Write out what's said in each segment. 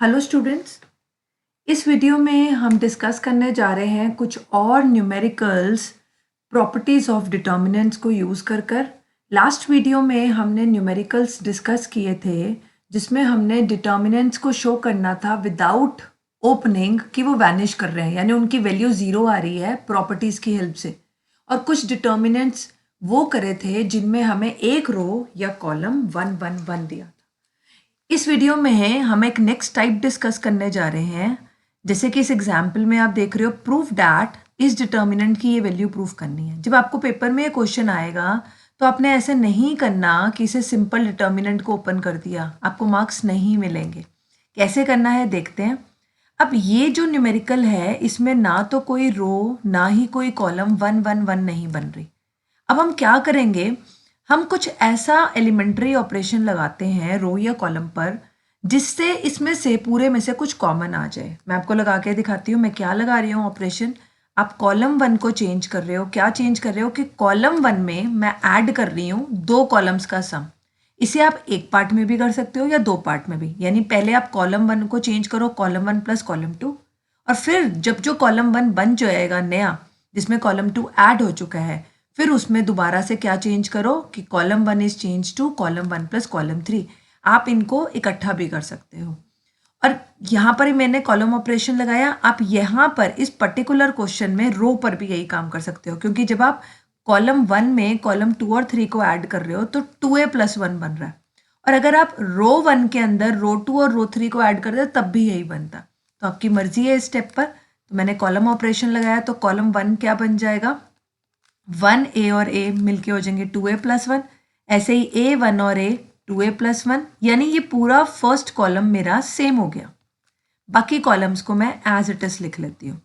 Hello students, इस video में हम डिस्कस करने जा रहे हैं कुछ और न्यूमेरिकल्स प्रॉपर्टीज़ ऑफ डिटर्मिनेंट्स को यूज़ कर लास्ट वीडियो में हमने न्यूमेरिकल्स डिस्कस किए थे जिसमें हमने डिटर्मिनेंट्स को शो करना था विदाउट ओपनिंग कि वो वैनिश कर रहे हैं, यानी उनकी वैल्यू ज़ीरो आ रही है प्रॉपर्टीज़ की हेल्प से। और कुछ डिटर्मिनेंट्स वो करे थे जिनमें हमें एक रो या कॉलम 1 1 1 दिया। इस वीडियो में हम एक नेक्स्ट टाइप डिस्कस करने जा रहे हैं। जैसे कि इस एग्जाम्पल में आप देख रहे हो, प्रूफ दैट इस डिटर्मिनेंट की ये वैल्यू प्रूफ करनी है। जब आपको पेपर में ये क्वेश्चन आएगा तो आपने ऐसे नहीं करना कि इसे सिंपल डिटर्मिनेंट को ओपन कर दिया, आपको मार्क्स नहीं मिलेंगे। कैसे करना है देखते हैं। अब ये जो न्यूमेरिकल है इसमें ना तो कोई रो ना ही कोई कॉलम 1 1 1 नहीं बन रही। अब हम क्या करेंगे, हम कुछ ऐसा एलिमेंट्री ऑपरेशन लगाते हैं रो या कॉलम पर जिससे इसमें से पूरे में से कुछ कॉमन आ जाए। मैं आपको लगा के दिखाती हूँ मैं क्या लगा रही हूँ ऑपरेशन। आप कॉलम 1 को चेंज कर रहे हो, क्या चेंज कर रहे हो कि कॉलम 1 में मैं ऐड कर रही हूँ दो कॉलम्स का सम। इसे आप एक पार्ट में भी कर सकते हो या दो पार्ट में भी, यानी पहले आप कॉलम 1 को चेंज करो, कॉलम 1 प्लस कॉलम 2, और फिर जब जो कॉलम 1 बन जाएगा नया जिसमें कॉलम 2 ऐड हो चुका है, फिर उसमें दोबारा से क्या चेंज करो कि column 1 is change to column 1 plus column 3। आप इनको इकट्ठा भी कर सकते हो। और यहाँ पर मैंने कॉलम ऑपरेशन लगाया, आप यहाँ पर इस पर्टिकुलर क्वेश्चन में रो पर भी यही काम कर सकते हो, क्योंकि जब आप कॉलम 1 में कॉलम 2 और 3 को ऐड कर रहे हो तो 2a+1 बन रहा है, और अगर आप रो 1 के अंदर रो 2 और रो 3 को ऐड कर दे तब भी यही बनता। तो आपकी मर्जी है इस स्टेप पर। तो मैंने कॉलम ऑपरेशन लगाया तो कॉलम 1 क्या बन जाएगा, 1a और a मिलके हो जाएंगे 2a+1। ऐसे ही a1 और a 2a+1, यानी ये पूरा फर्स्ट कॉलम मेरा सेम हो गया। बाकी कॉलम्स को मैं एज इट इज लिख लेती हूँ।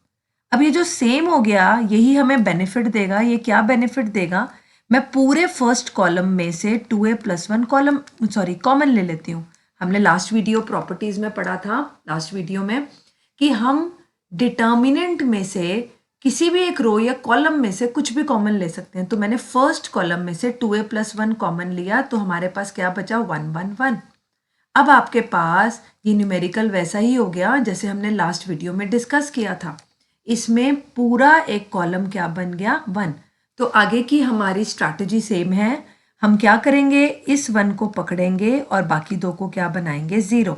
अब ये जो सेम हो गया यही हमें बेनिफिट देगा। ये क्या बेनिफिट देगा, मैं पूरे फर्स्ट कॉलम में से 2a+1 कॉमन ले लेती हूँ। हमने लास्ट वीडियो प्रॉपर्टीज में पढ़ा था, लास्ट वीडियो में, कि हम डिटर्मिनेंट में से किसी भी एक रो या कॉलम में से कुछ भी कॉमन ले सकते हैं। तो मैंने फर्स्ट कॉलम में से 2a+1 कॉमन लिया तो हमारे पास क्या बचा, 1 1 1। अब आपके पास ये न्यूमेरिकल वैसा ही हो गया जैसे हमने लास्ट वीडियो में डिस्कस किया था। इसमें पूरा एक कॉलम क्या बन गया, 1। तो आगे की हमारी स्ट्रैटेजी सेम है। हम क्या करेंगे, इस 1 को पकड़ेंगे और बाकी दो को क्या बनाएंगे, 0।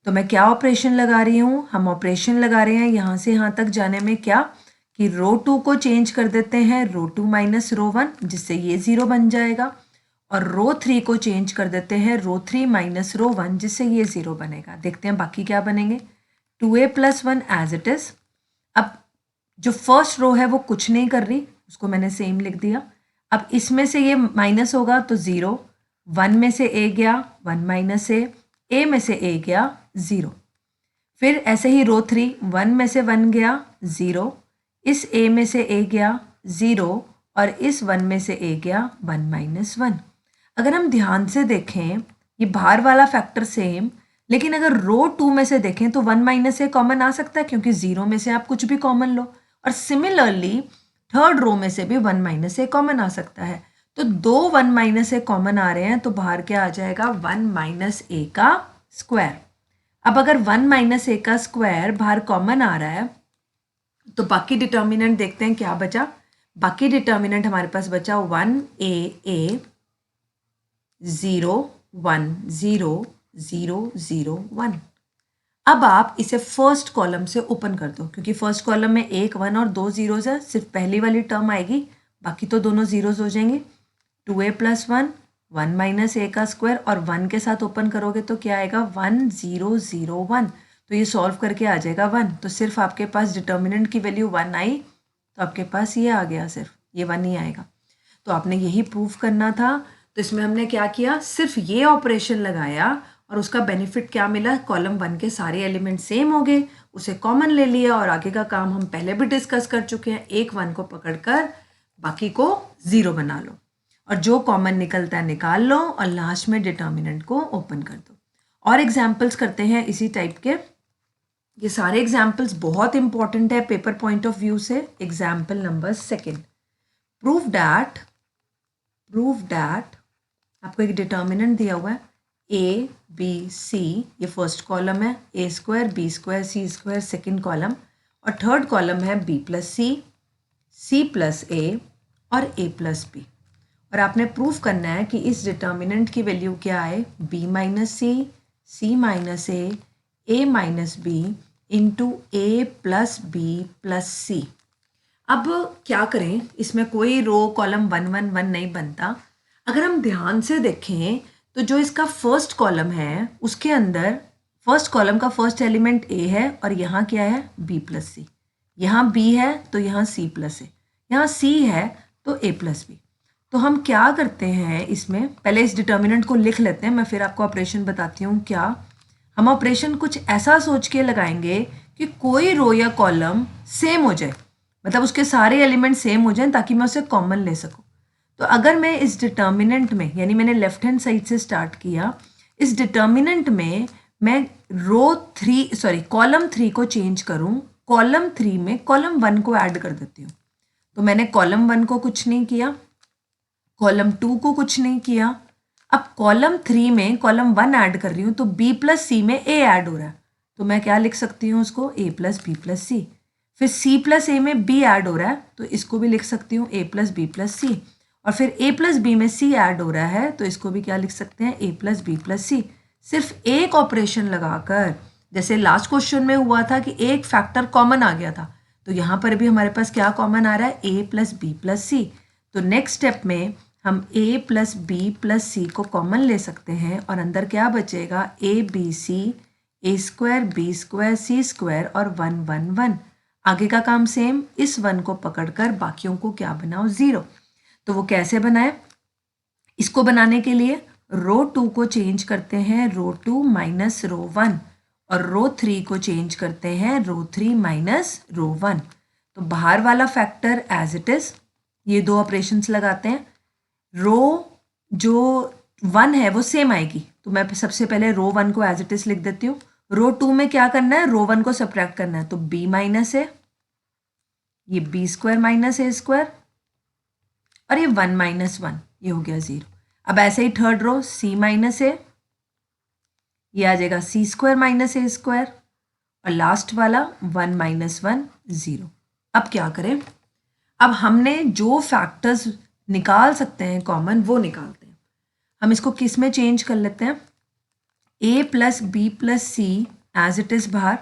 तो मैं क्या ऑपरेशन लगा रही हूँ, हम ऑपरेशन लगा रहे हैं यहाँ से यहाँ तक जाने में, क्या कि रो 2 को चेंज कर देते हैं रो 2 माइनस रो 1, जिससे ये 0 बन जाएगा, और रो 3 को चेंज कर देते हैं रो 3 माइनस रो 1, जिससे ये 0 बनेगा। देखते हैं बाकी क्या बनेंगे, 2a+1 एज इट इज। अब जो फर्स्ट रो है वो कुछ नहीं कर रही, उसको मैंने सेम लिख दिया। अब इसमें से ये माइनस होगा तो 0, 1 में से a गया 1 माइनस a में से a गया 0। फिर ऐसे ही रो 3, 1 में से 1 गया 0, इस a में से a गया 0, और इस 1 में से a गया 1 माइनस 1। अगर हम ध्यान से देखें ये बाहर वाला फैक्टर सेम, लेकिन अगर रो 2 में से देखें तो 1 माइनस ए कॉमन आ सकता है, क्योंकि 0 में से आप कुछ भी कॉमन लो, और सिमिलरली थर्ड रो में से भी 1 माइनस ए कॉमन आ सकता है। तो दो 1 माइनस ए कॉमन आ रहे हैं तो बाहर क्या आ जाएगा, 1 माइनस ए का स्क्वायर। अब अगर 1 माइनस ए का स्क्वायर बाहर कॉमन आ रहा है तो बाकी डिटर्मिनेंट देखते हैं क्या बचा। बाकी डिटर्मिनेंट हमारे पास बचा 1a 0 1 0 0 0 1। अब आप इसे फर्स्ट कॉलम से ओपन कर दो, क्योंकि फर्स्ट कॉलम में 1 1 और 2 जीरोज है, सिर्फ पहली वाली टर्म आएगी, बाकी तो दोनों जीरोज हो जाएंगे। 2a+1 1 माइनस ए का स्क्वायर, और 1 के साथ ओपन करोगे तो क्या आएगा, 1 0 0 1। तो ये सॉल्व करके आ जाएगा 1। तो सिर्फ आपके पास डिटर्मिनेंट की वैल्यू 1 आई तो आपके पास ये आ गया, सिर्फ ये 1 ही आएगा। तो आपने यही प्रूफ करना था। तो इसमें हमने क्या किया, सिर्फ ये ऑपरेशन लगाया और उसका बेनिफिट क्या मिला, कॉलम 1 के सारे एलिमेंट सेम हो गए, उसे कॉमन ले लिया, और आगे का काम हम पहले भी डिस्कस कर चुके हैं। एक 1 को पकड़कर बाकी को 0 बना लो, और जो कॉमन निकलता है निकाल लो, और लास्ट में डिटर्मिनेंट को ओपन कर दो। और एग्जाम्पल्स करते हैं इसी टाइप के। ये सारे एग्जाम्पल्स बहुत इंपॉर्टेंट है पेपर पॉइंट ऑफ व्यू से। एग्जाम्पल नंबर 2, प्रूव डैट आपको एक डिटर्मिनेंट दिया हुआ है ए बी सी, ये फर्स्ट कॉलम है, ए square B square c square second column, और थर्ड कॉलम है B plus c plus a और ए प्लस बी। और आपने प्रूफ करना है कि इस डिटर्मिनेंट की वैल्यू क्या है, बी माइनस सी माइनस ए माइनस बी इंटू ए प्लस बी प्लस सी। अब क्या करें, इसमें कोई रो कॉलम 1 1 1 नहीं बनता। अगर हम ध्यान से देखें तो जो इसका फर्स्ट कॉलम है उसके अंदर फर्स्ट कॉलम का फर्स्ट एलिमेंट ए है और यहाँ क्या है, बी प्लस सी। यहाँ बी है तो यहाँ सी प्लस ए, यहाँ सी है तो ए प्लस बी। तो हम क्या करते हैं, इसमें पहले इस डिटर्मिनेंट को लिख लेते हैं, मैं फिर आपको ऑपरेशन बताती हूँ। क्या हम ऑपरेशन कुछ ऐसा सोच के लगाएंगे कि कोई रो या कॉलम सेम हो जाए, मतलब उसके सारे एलिमेंट सेम हो जाएं ताकि मैं उसे कॉमन ले सकूं। तो अगर मैं इस डिटर्मिनेंट में, यानी मैंने लेफ्ट हैंड साइड से स्टार्ट किया, इस डिटर्मिनेंट में मैं कॉलम 3 को चेंज करूं, कॉलम 3 में कॉलम 1 को ऐड कर देती हूँ। तो मैंने कॉलम 1 को कुछ नहीं किया, कॉलम 2 को कुछ नहीं किया, अब कॉलम 3 में कॉलम 1 ऐड कर रही हूँ तो बी प्लस सी में ए ऐड हो रहा है, तो मैं क्या लिख सकती हूँ उसको, ए प्लस बी प्लस सी। फिर सी प्लस ए में बी ऐड हो रहा है तो इसको भी लिख सकती हूँ ए प्लस बी प्लस सी, और फिर ए प्लस बी में सी ऐड हो रहा है तो इसको भी क्या लिख सकते हैं, ए प्लस बी प्लस सी। सिर्फ एक ऑपरेशन लगाकर, जैसे लास्ट क्वेश्चन में हुआ था कि एक फैक्टर कॉमन आ गया था, तो यहाँ पर भी हमारे पास क्या कॉमन आ रहा है, a plus B plus c. तो नेक्स्ट स्टेप में हम a plus B plus c को कॉमन ले सकते हैं और अंदर क्या बचेगा, a B c, a square B square c square और 1 1 1। आगे का काम सेम, इस 1 को पकड़कर बाकियों को क्या बनाओ, 0। तो वो कैसे बनाए, इसको बनाने के लिए रो 2 को चेंज करते हैं रो 2 माइनस रो 1, और रो 3 को चेंज करते हैं रो 3 माइनस रो 1। तो बाहर वाला फैक्टर एज इट इज, ये दो ऑपरेशंस लगाते हैं। रो जो 1 है वो सेम आएगी, तो मैं सबसे पहले रो 1 को एज इट इज लिख देती हूँ। रो 2 में क्या करना है, रो 1 को सब्ट्रैक्ट करना है, तो b माइनस ए, ये B square minus a square, और ये 1 माइनस 1, ये हो गया 0। अब ऐसे ही third row c minus a, ये आ जाएगा सी स्क्वायर माइनस ए स्क्वायर, और लास्ट वाला 1 माइनस 1 0। अब क्या करें, अब हमने जो फैक्टर्स निकाल सकते हैं कॉमन वो निकालते हैं। हम इसको किस में चेंज कर लेते हैं, a plus B plus c as it is बाहर,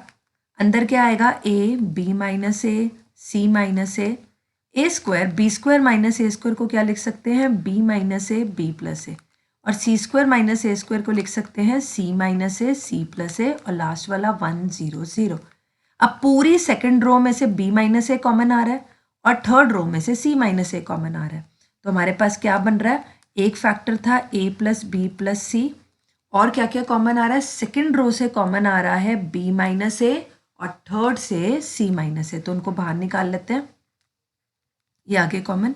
अंदर क्या आएगा, a b minus a c minus a square B square minus a square को क्या लिख सकते हैं, b minus a b plus a, और c square minus a square को लिख सकते हैं c minus a c plus a, और लास्ट वाला 1 0 0। अब पूरी सेकेंड रो में से b माइनस ए कॉमन आ रहा है और थर्ड रो में से c माइनस ए कॉमन आ रहा है, तो हमारे पास क्या बन रहा है, एक फैक्टर था a plus B plus c, और क्या क्या कॉमन आ रहा है, सेकेंड रो से कॉमन आ रहा है b माइनस ए और थर्ड से c माइनस ए, तो उनको बाहर निकाल लेते हैं। ये आगे कॉमन,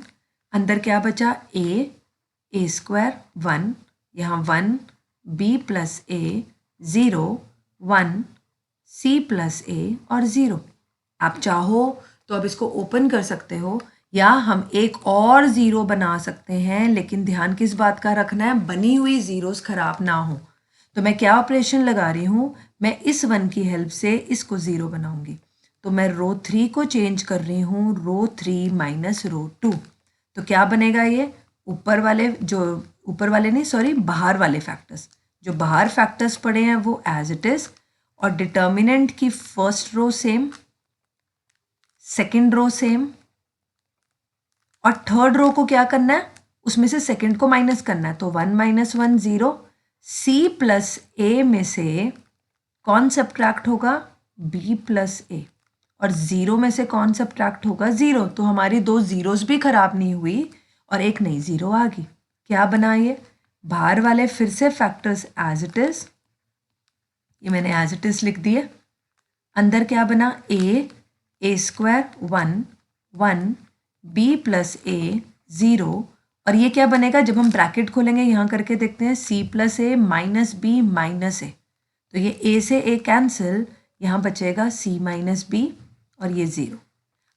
अंदर क्या बचा, ए स्क्वायर 1, यहाँ 1 b plus A 0 1 c plus a और 0। आप चाहो तो अब इसको ओपन कर सकते हो, या हम एक और 0 बना सकते हैं, लेकिन ध्यान किस बात का रखना है, बनी हुई जीरोस खराब ना हो। तो मैं क्या ऑपरेशन लगा रही हूँ, मैं इस 1 की हेल्प से इसको 0 बनाऊंगी। तो मैं रो 3 को चेंज कर रही हूँ रो 3 माइनस रो 2। तो क्या बनेगा, ये बाहर वाले फैक्टर्स, जो बाहर फैक्टर्स पड़े हैं वो एज इट इज, और डिटर्मिनेंट की first row same, second row same, और थर्ड रो को क्या करना है, उसमें से सेकेंड को माइनस करना है, तो 1 माइनस 1 0। सी प्लस ए में से कौन सब्ट्रैक्ट होगा, बी प्लस ए, और 0 में से कौन सब्ट्रैक्ट होगा, 0। तो हमारी दो जीरोस भी खराब नहीं हुई और एक नई 0 आ गई। क्या बना, ये बाहर वाले फिर से फैक्टर्स एज इट इज, ये मैंने एज इट इज लिख दिए। अंदर क्या बना, ए स्क्वायर 1 1 b प्लस ए 0, और ये क्या बनेगा, जब हम ब्रैकेट खोलेंगे यहाँ करके देखते हैं, c प्लस ए माइनस बी माइनस ए, तो ये a से a कैंसिल, यहाँ बचेगा c माइनस बी और ये 0।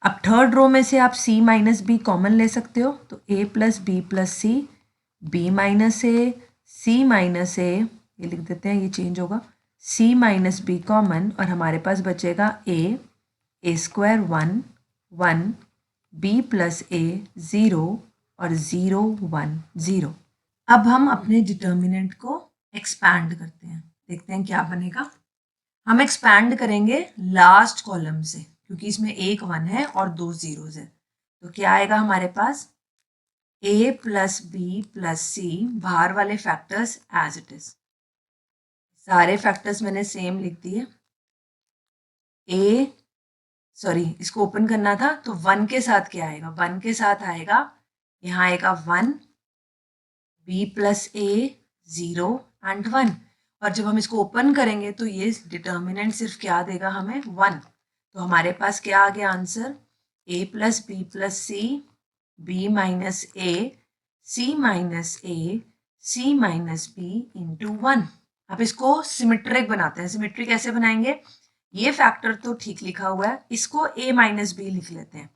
अब थर्ड रो में से आप c माइनस बी कॉमन ले सकते हो, तो a plus B plus c, b minus a c minus a, ये लिख देते हैं, ये चेंज होगा, c माइनस बी कॉमन, और हमारे पास बचेगा a square 1 1 b plus a 0 और 0 1 0। अब हम अपने डिटर्मिनेंट को एक्सपैंड करते हैं, देखते हैं क्या बनेगा। हम एक्सपैंड करेंगे लास्ट कॉलम से, क्योंकि इसमें एक 1 है और 2 जीरोज है, तो क्या आएगा हमारे पास a प्लस बी प्लस सी, बाहर वाले फैक्टर्स एज इट इज, सारे फैक्टर्स मैंने सेम लिख दिए। इसको ओपन करना था, तो 1 के साथ क्या आएगा, 1 के साथ आएगा, यहाँ आएगा 1 b प्लस a 0 एंड 1, और जब हम इसको ओपन करेंगे तो ये डिटर्मिनेंट सिर्फ क्या देगा हमें 1, तो हमारे पास क्या आ गया answer, a plus B plus c, b minus a, c minus a, c minus b into 1। अब इसको सिमेट्रिक बनाते हैं। सिमेट्रिक कैसे बनाएंगे, ये फैक्टर तो ठीक लिखा हुआ है, इसको a माइनस बी लिख लेते हैं,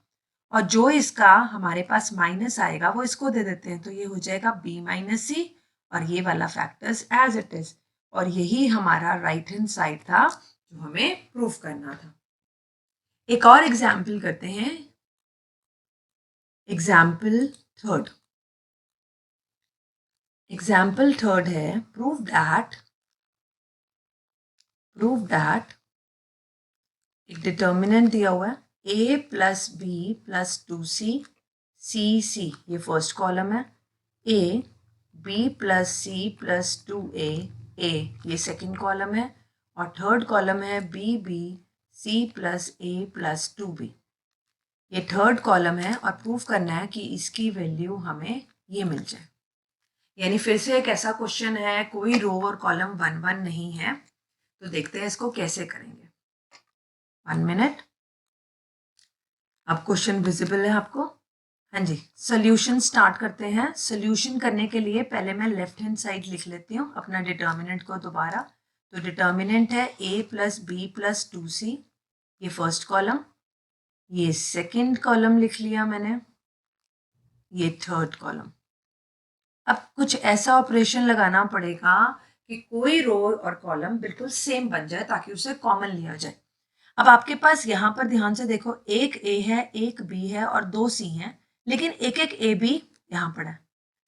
और जो इसका हमारे पास माइनस आएगा वो इसको दे देते हैं, तो ये हो जाएगा b माइनस सी, और ये वाला फैक्टर्स एज इट इज, और यही हमारा राइट हैंड साइड था जो हमें प्रूफ करना था। एक और एग्जाम्पल करते हैं, एग्जाम्पल थर्ड। एग्जाम्पल थर्ड है, प्रूव दैट एक डिटर्मिनेंट दिया हुआ है a plus B plus 2c c, ये फर्स्ट कॉलम है, a b plus c plus 2a ये सेकेंड कॉलम है, और थर्ड कॉलम है b c plus a plus 2b, ये थर्ड कॉलम है, और प्रूफ करना है कि इसकी वैल्यू हमें ये मिल जाए। यानी फिर से एक ऐसा क्वेश्चन है, कोई रो और कॉलम 1 1 नहीं है, तो देखते हैं इसको कैसे करेंगे। 1 मिनट। अब क्वेश्चन विजिबल है आपको? हाँ जी, सोल्यूशन स्टार्ट करते हैं। सोल्यूशन करने के लिए पहले मैं लेफ्ट हैंड साइड लिख लेती हूँ अपना डिटर्मिनेंट को दोबारा। तो डिटर्मिनेंट है a plus B plus 2c, ये फर्स्ट कॉलम, ये सेकंड कॉलम लिख लिया मैंने, ये थर्ड कॉलम। अब कुछ ऐसा ऑपरेशन लगाना पड़ेगा कि कोई रो और कॉलम बिल्कुल सेम बन जाए ताकि उसे कॉमन लिया जाए। अब आपके पास यहाँ पर ध्यान से देखो, एक a है, एक b है और 2 c हैं, लेकिन एक एक a b यहाँ पड़ा है।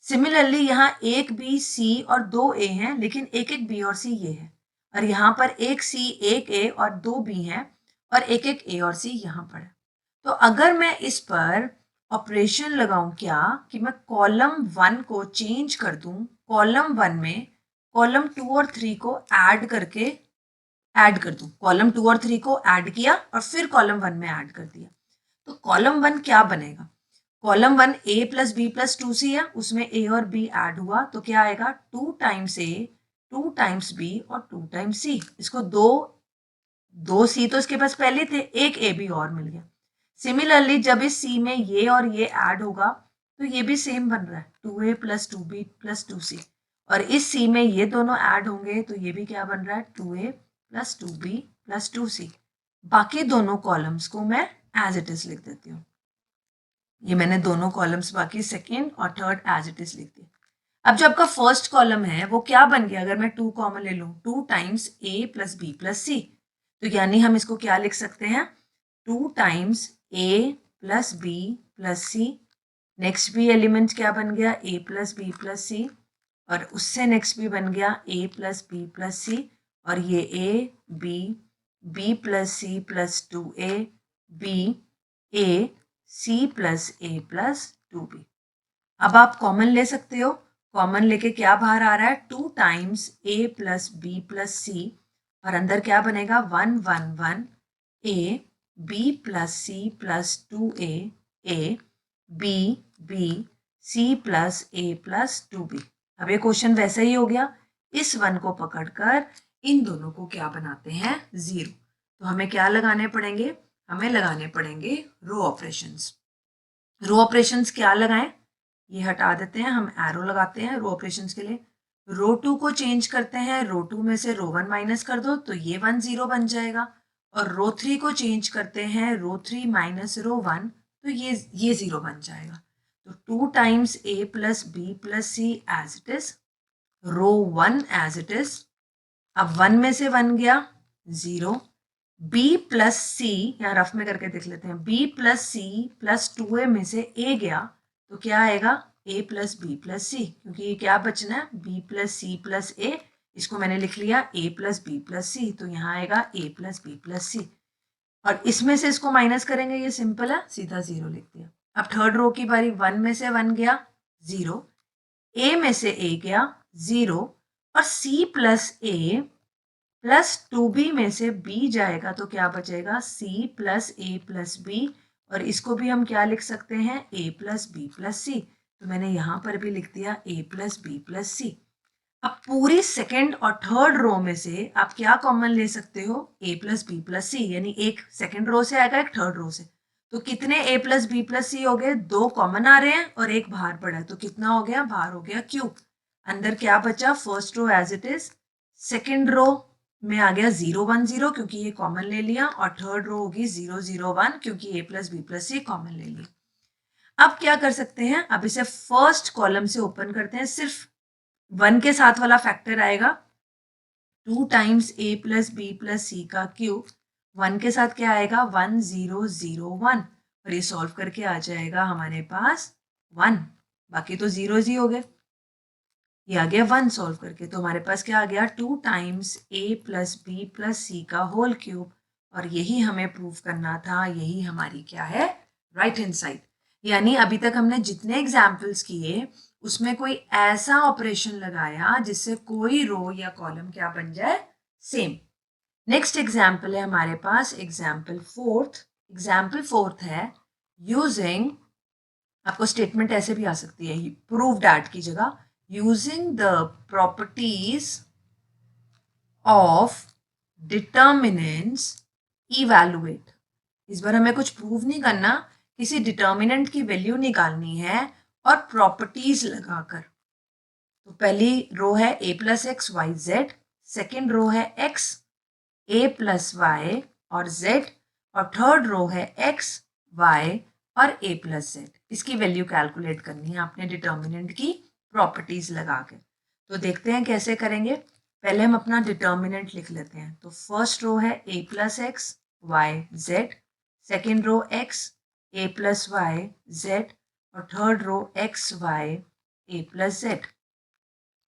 सिमिलरली यहाँ एक b c और 2 a हैं, लेकिन एक एक b और c ये है, और यहाँ पर एक c एक a और 2 b हैं, और एक एक a और c यहाँ पर है। तो अगर मैं इस पर ऑपरेशन लगाऊं क्या, कि मैं कॉलम 1 को चेंज कर दूं, कॉलम 1 में कॉलम 2 और 3 को ऐड कर दूं, कॉलम 2 और 3 को ऐड किया और फिर कॉलम 1 में ऐड कर दिया, तो कॉलम 1 क्या बनेगा, column 1 a plus B plus 2c है, उसमें a और b ऐड हुआ, तो क्या आएगा 2 टाइम्स a 2 टाइम्स b और 2 टाइम्स c। इसको दो c तो इसके पास पहले थे, एक a b और मिल गया। सिमिलरली जब इस c में ये और ये ऐड होगा तो ये भी सेम बन रहा है, 2a plus 2b plus 2c, और इस c में ये दोनों ऐड होंगे तो ये भी क्या बन रहा है, 2a plus 2b plus 2c। बाकी दोनों कॉलम्स को मैं एज इट इज लिख देती हूँ। ये मैंने दोनों कॉलम्स बाकी सेकेंड और थर्ड एज इट इज लिख दिए। अब जो आपका फर्स्ट कॉलम है वो क्या बन गया, अगर मैं 2 कॉमन ले लूँ, 2 times a plus B plus c, तो यानी हम इसको क्या लिख सकते हैं, 2 times a plus B plus c। Next भी एलिमेंट क्या बन गया, a plus B plus c, और उससे नेक्स्ट भी बन गया a plus B plus c, और ये a b plus c plus 2a b a c plus a plus 2b। अब आप कॉमन ले सकते हो, कॉमन लेके क्या बाहर आ रहा है, 2 times a plus B plus c, और अंदर क्या बनेगा, 1 1 1 a b plus c plus 2a a b b c plus a plus 2b। अब ये क्वेश्चन वैसा ही हो गया, इस 1 को पकड़कर इन दोनों को क्या बनाते हैं, 0। तो हमें क्या लगाने पड़ेंगे, हमें लगाने पड़ेंगे रो ऑपरेशंस। रो ऑपरेशंस क्या लगाएं, ये हटा देते हैं, हम एरो लगाते हैं रो ऑपरेशंस के लिए। रो 2 को चेंज करते हैं, रो 2 में से रो 1 माइनस कर दो तो ये 1 0 बन जाएगा, और रो 3 को चेंज करते हैं, रो 3 माइनस रो 1, तो ये 0 बन जाएगा। तो 2 times a plus B plus c as it is, row 1 as it is. अब 1 में से 1 गया 0, बी प्लस सी, यहाँ रफ में करके देख लेते हैं, B plus c plus 2a में से a गया तो क्या आएगा a plus B plus c, क्योंकि ये क्या बचना है b plus c plus a, इसको मैंने लिख लिया a plus B plus c, तो यहाँ आएगा a plus B plus c. और इसमें से इसको माइनस करेंगे, ये सिंपल है, सीधा 0 लिख दिया। अब थर्ड रो की बारी, 1 में से 1 गया 0, a में से a गया 0, और c plus a plus 2b में से b जाएगा तो क्या बचेगा c plus a plus b, और इसको भी हम क्या लिख सकते हैं a plus b plus c, तो मैंने यहाँ पर भी लिख दिया a प्लस b प्लस सी। अब पूरी सेकेंड और थर्ड रो में से आप क्या कॉमन ले सकते हो, a प्लस बी प्लस सी, यानी एक सेकेंड रो से आएगा एक थर्ड रो से, तो कितने a प्लस बी प्लस सी हो गए, 2 कॉमन आ रहे हैं और एक बाहर पड़ा है, तो कितना हो गया, बाहर हो गया क्यूब। अंदर क्या बचा, first row as it is, second row में आ गया 0 1 0 क्योंकि ये कॉमन ले लिया, और थर्ड रो होगी 0 0 1 क्योंकि a plus B plus c common ले लिया। अब क्या कर सकते हैं, अब इसे फर्स्ट कॉलम से ओपन करते हैं, सिर्फ 1 के साथ वाला फैक्टर आएगा 2 times a plus B plus c का क्यूब, 1 के साथ क्या आएगा 1 0 0 1, और ये सॉल्व करके आ जाएगा हमारे पास 1, बाकी तो जीरोज ही हो गए, ये आ गया 1 सॉल्व करके, तो हमारे पास क्या आ गया 2 times a plus B plus c का होल क्यूब, और यही हमें प्रूव करना था, यही हमारी क्या है, राइट हैंड साइड। यानी अभी तक हमने जितने एग्जाम्पल्स किए उसमें कोई ऐसा ऑपरेशन लगाया जिससे कोई रो या कॉलम क्या बन जाए, सेम। नेक्स्ट एग्जाम्पल है हमारे पास एग्जाम्पल फोर्थ है, यूजिंग, आपको स्टेटमेंट ऐसे भी आ सकती है प्रूव डैट की जगह, using the properties of determinants evaluate। इस बार हमें कुछ प्रूव नहीं करना, किसी डिटर्मिनेंट की वैल्यू निकालनी है और प्रॉपर्टीज लगाकर। तो पहली रो है a plus x Y z, second row है x a प्लस वाई और z, और थर्ड रो है x y और a प्लस जेड। इसकी वैल्यू कैलकुलेट करनी है आपने डिटर्मिनेंट की प्रॉपर्टीज लगा के। तो देखते हैं कैसे करेंगे। पहले हम अपना डिटर्मिनेंट लिख लेते हैं। तो फर्स्ट रो है a plus x Y z, second row x a plus y z, और third row x y a plus z.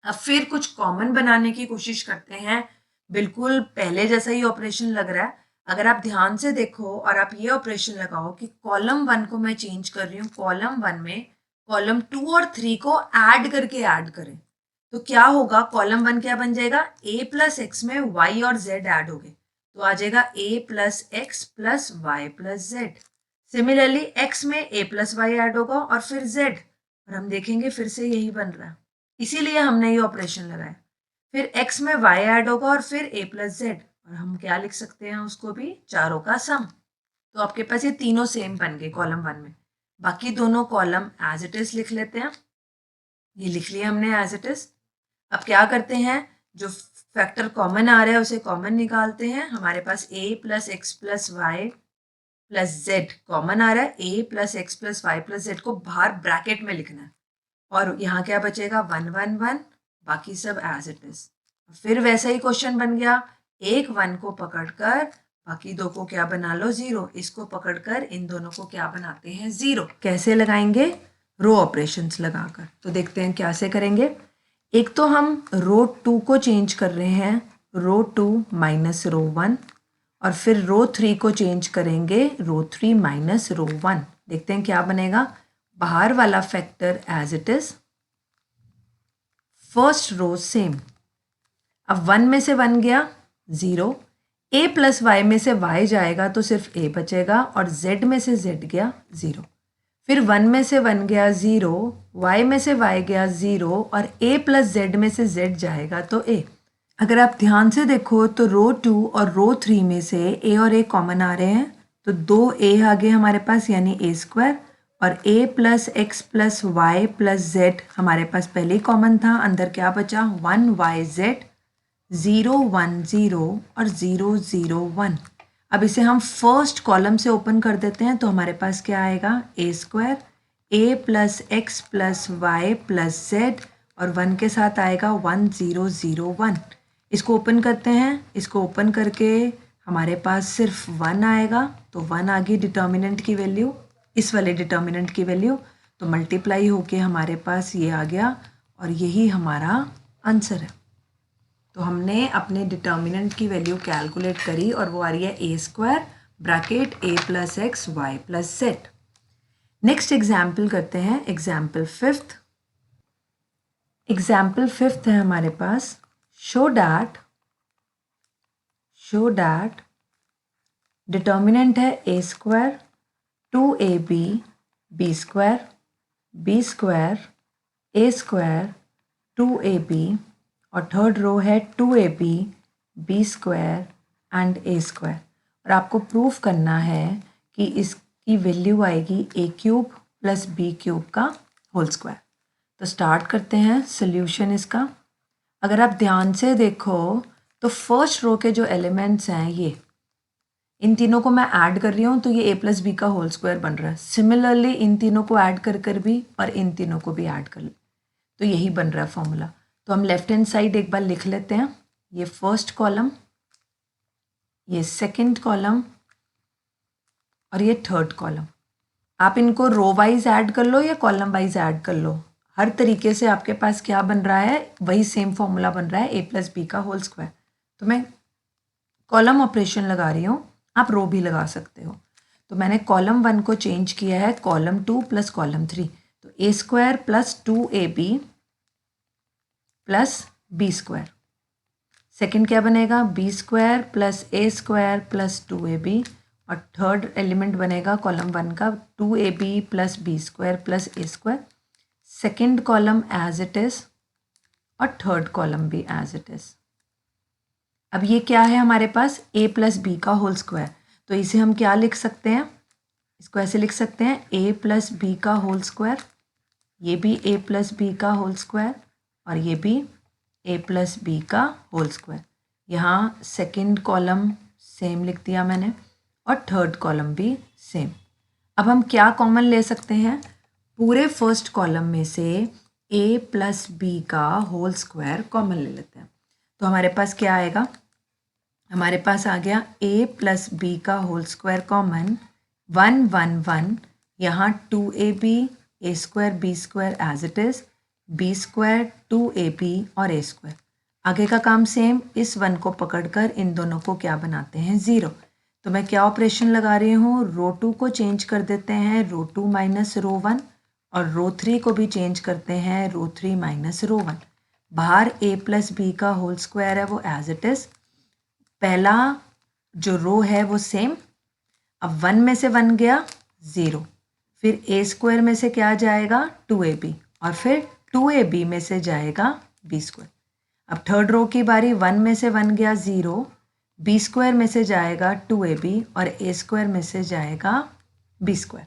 अब फिर कुछ कॉमन बनाने की कोशिश करते हैं, बिल्कुल पहले जैसा ही ऑपरेशन लग रहा है। अगर आप ध्यान से देखो और आप ये ऑपरेशन लगाओ कि कॉलम 1 को मैं चेंज कर रही हूँ, कॉलम 1 में कॉलम 2 और 3 को ऐड करके ऐड करें, तो क्या होगा, कॉलम 1 क्या बन जाएगा, a प्लस एक्स में y और z ऐड हो गए, तो आ जाएगा a plus x plus Y plus z. Similarly x में a प्लस वाई ऐड होगा और फिर z, और हम देखेंगे फिर से यही बन रहा है, इसीलिए हमने ये ऑपरेशन लगाया। फिर x में y ऐड होगा और फिर a प्लस जेड, और हम क्या लिख सकते हैं उसको भी, चारों का सम। तो आपके पास ये तीनों सेम बन गए कॉलम 1 में। बाकी दोनों कॉलम एज इट इज लिख लेते हैं, ये लिख लिया हमने एज इट इज। अब क्या करते हैं, जो फैक्टर कॉमन आ रहा है उसे कॉमन निकालते हैं। हमारे पास a plus x plus Y plus z common आ रहा है, a plus x plus Y plus z को बाहर ब्रैकेट में लिखना है, और यहाँ क्या बचेगा 1 1 1, बाकी सब एज इट इज। फिर वैसा ही क्वेश्चन बन गया, एक 1 को पकड़कर बाकी दो को क्या बना लो 0, इसको पकड़कर इन दोनों को क्या बनाते हैं 0। कैसे लगाएंगे, रो ऑपरेशंस लगाकर। तो देखते हैं कैसे करेंगे। एक तो हम रो 2 को चेंज कर रहे हैं, रो 2 माइनस रो 1, और फिर रो 3 को चेंज करेंगे, रो 3 माइनस रो 1। देखते हैं क्या बनेगा, बाहर वाला factor as it is, first row same. अब 1 में से 1 गया 0, a प्लस वाई में से y जाएगा तो सिर्फ a बचेगा, और z में से z गया 0। फिर 1 में से 1 गया 0, y में से y गया 0, और a प्लस z में से z जाएगा तो a। अगर आप ध्यान से देखो तो रो 2 और रो 3 में से a और a कॉमन आ रहे हैं, तो 2a आ गए हमारे पास, यानी a स्क्वायर, और a plus x plus Y plus Z हमारे पास पहले ही कॉमन था। अंदर क्या बचा 1yz, 0 1 0 और 0 0 1। अब इसे हम फर्स्ट कॉलम से ओपन कर देते हैं, तो हमारे पास क्या आएगा a square, a plus x plus Y plus Z, और 1 के साथ आएगा 1001। इसको ओपन करते हैं, इसको ओपन करके हमारे पास सिर्फ 1 आएगा, तो 1 आ गई डिटर्मिनेंट की वैल्यू, इस वाले डिटर्मिनेंट की वैल्यू, तो मल्टीप्लाई होके हमारे पास ये आ गया और यही हमारा आंसर है। तो हमने अपने डिटर्मिनेंट की वैल्यू कैलकुलेट करी और वो आ रही है a² bracket a + x y + z। Next example करते हैं, एग्जाम्पल फिफ्थ है हमारे पास, शो डैट डिटर्मिनेंट है a² 2ab b² b² a² 2ab और थर्ड रो है 2ab b² एंड a²। और आपको प्रूफ करना है कि इसकी वैल्यू आएगी a³ + b³ का होल स्क्वायर। तो स्टार्ट करते हैं सॉल्यूशन इसका। अगर आप ध्यान से देखो तो फर्स्ट रो के जो एलिमेंट्स हैं ये, इन तीनों को मैं ऐड कर रही हूँ तो ये a + b का होल स्क्वायर बन रहा है। सिमिलरली इन तीनों को ऐड कर भी और इन तीनों को भी ऐड कर ले, तो यही बन रहा है फॉर्मूला। तो हम लेफ्ट हैंड साइड एक बार लिख लेते हैं, ये फर्स्ट कॉलम, ये सेकंड कॉलम और ये थर्ड कॉलम। आप इनको रो वाइज ऐड कर लो या कॉलम वाइज ऐड कर लो, हर तरीके से आपके पास क्या बन रहा है, वही सेम फॉर्मूला बन रहा है a + b का होल स्क्वायर। तो मैं कॉलम ऑपरेशन लगा रही हूँ, आप रो भी लगा सकते हो। तो मैंने कॉलम 1 को चेंज किया है कॉलम 2 + कॉलम 3, तो a² + 2ab + b²। सेकंड क्या बनेगा, b² + a² + 2ab और थर्ड एलिमेंट बनेगा कॉलम 1 का 2ab + b² + a²। Second column as it is और थर्ड कॉलम भी एज इट इज़। अब ये क्या है हमारे पास, a + b का होल स्क्वायर, तो इसे हम क्या लिख सकते हैं, इसको ऐसे लिख सकते हैं a + b का होल स्क्वायर, ये भी a + b का होल स्क्वायर और ये भी a + b का होल स्क्वायर। यहाँ सेकंड कॉलम सेम लिख दिया मैंने और थर्ड कॉलम भी सेम। अब हम क्या कॉमन ले सकते हैं, पूरे फर्स्ट कॉलम में से a + b का होल स्क्वायर कॉमन ले लेते हैं। तो हमारे पास क्या आएगा, हमारे पास आ गया a + b का होल स्क्वायर कॉमन 1 1 1, यहाँ 2ab a² b² as it is, b² 2ab और a²। आगे का काम सेम, इस 1 को पकड़कर इन दोनों को क्या बनाते हैं, 0। तो मैं क्या ऑपरेशन लगा रही हूँ, रो 2 को चेंज कर देते हैं रो 2 - रो 1 और रो 3 को भी चेंज करते हैं रो 3 - रो 1। बाहर a + b का होल स्क्वायर है वो एज इट इज़, पहला जो रो है वो सेम। अब 1 में से 1 गया 0, फिर a² में से क्या जाएगा 2ab और फिर 2ab में से जाएगा b²। अब थर्ड रो की बारी, 1 में से 1 गया 0, b² में से जाएगा 2ab और a² में से जाएगा b²।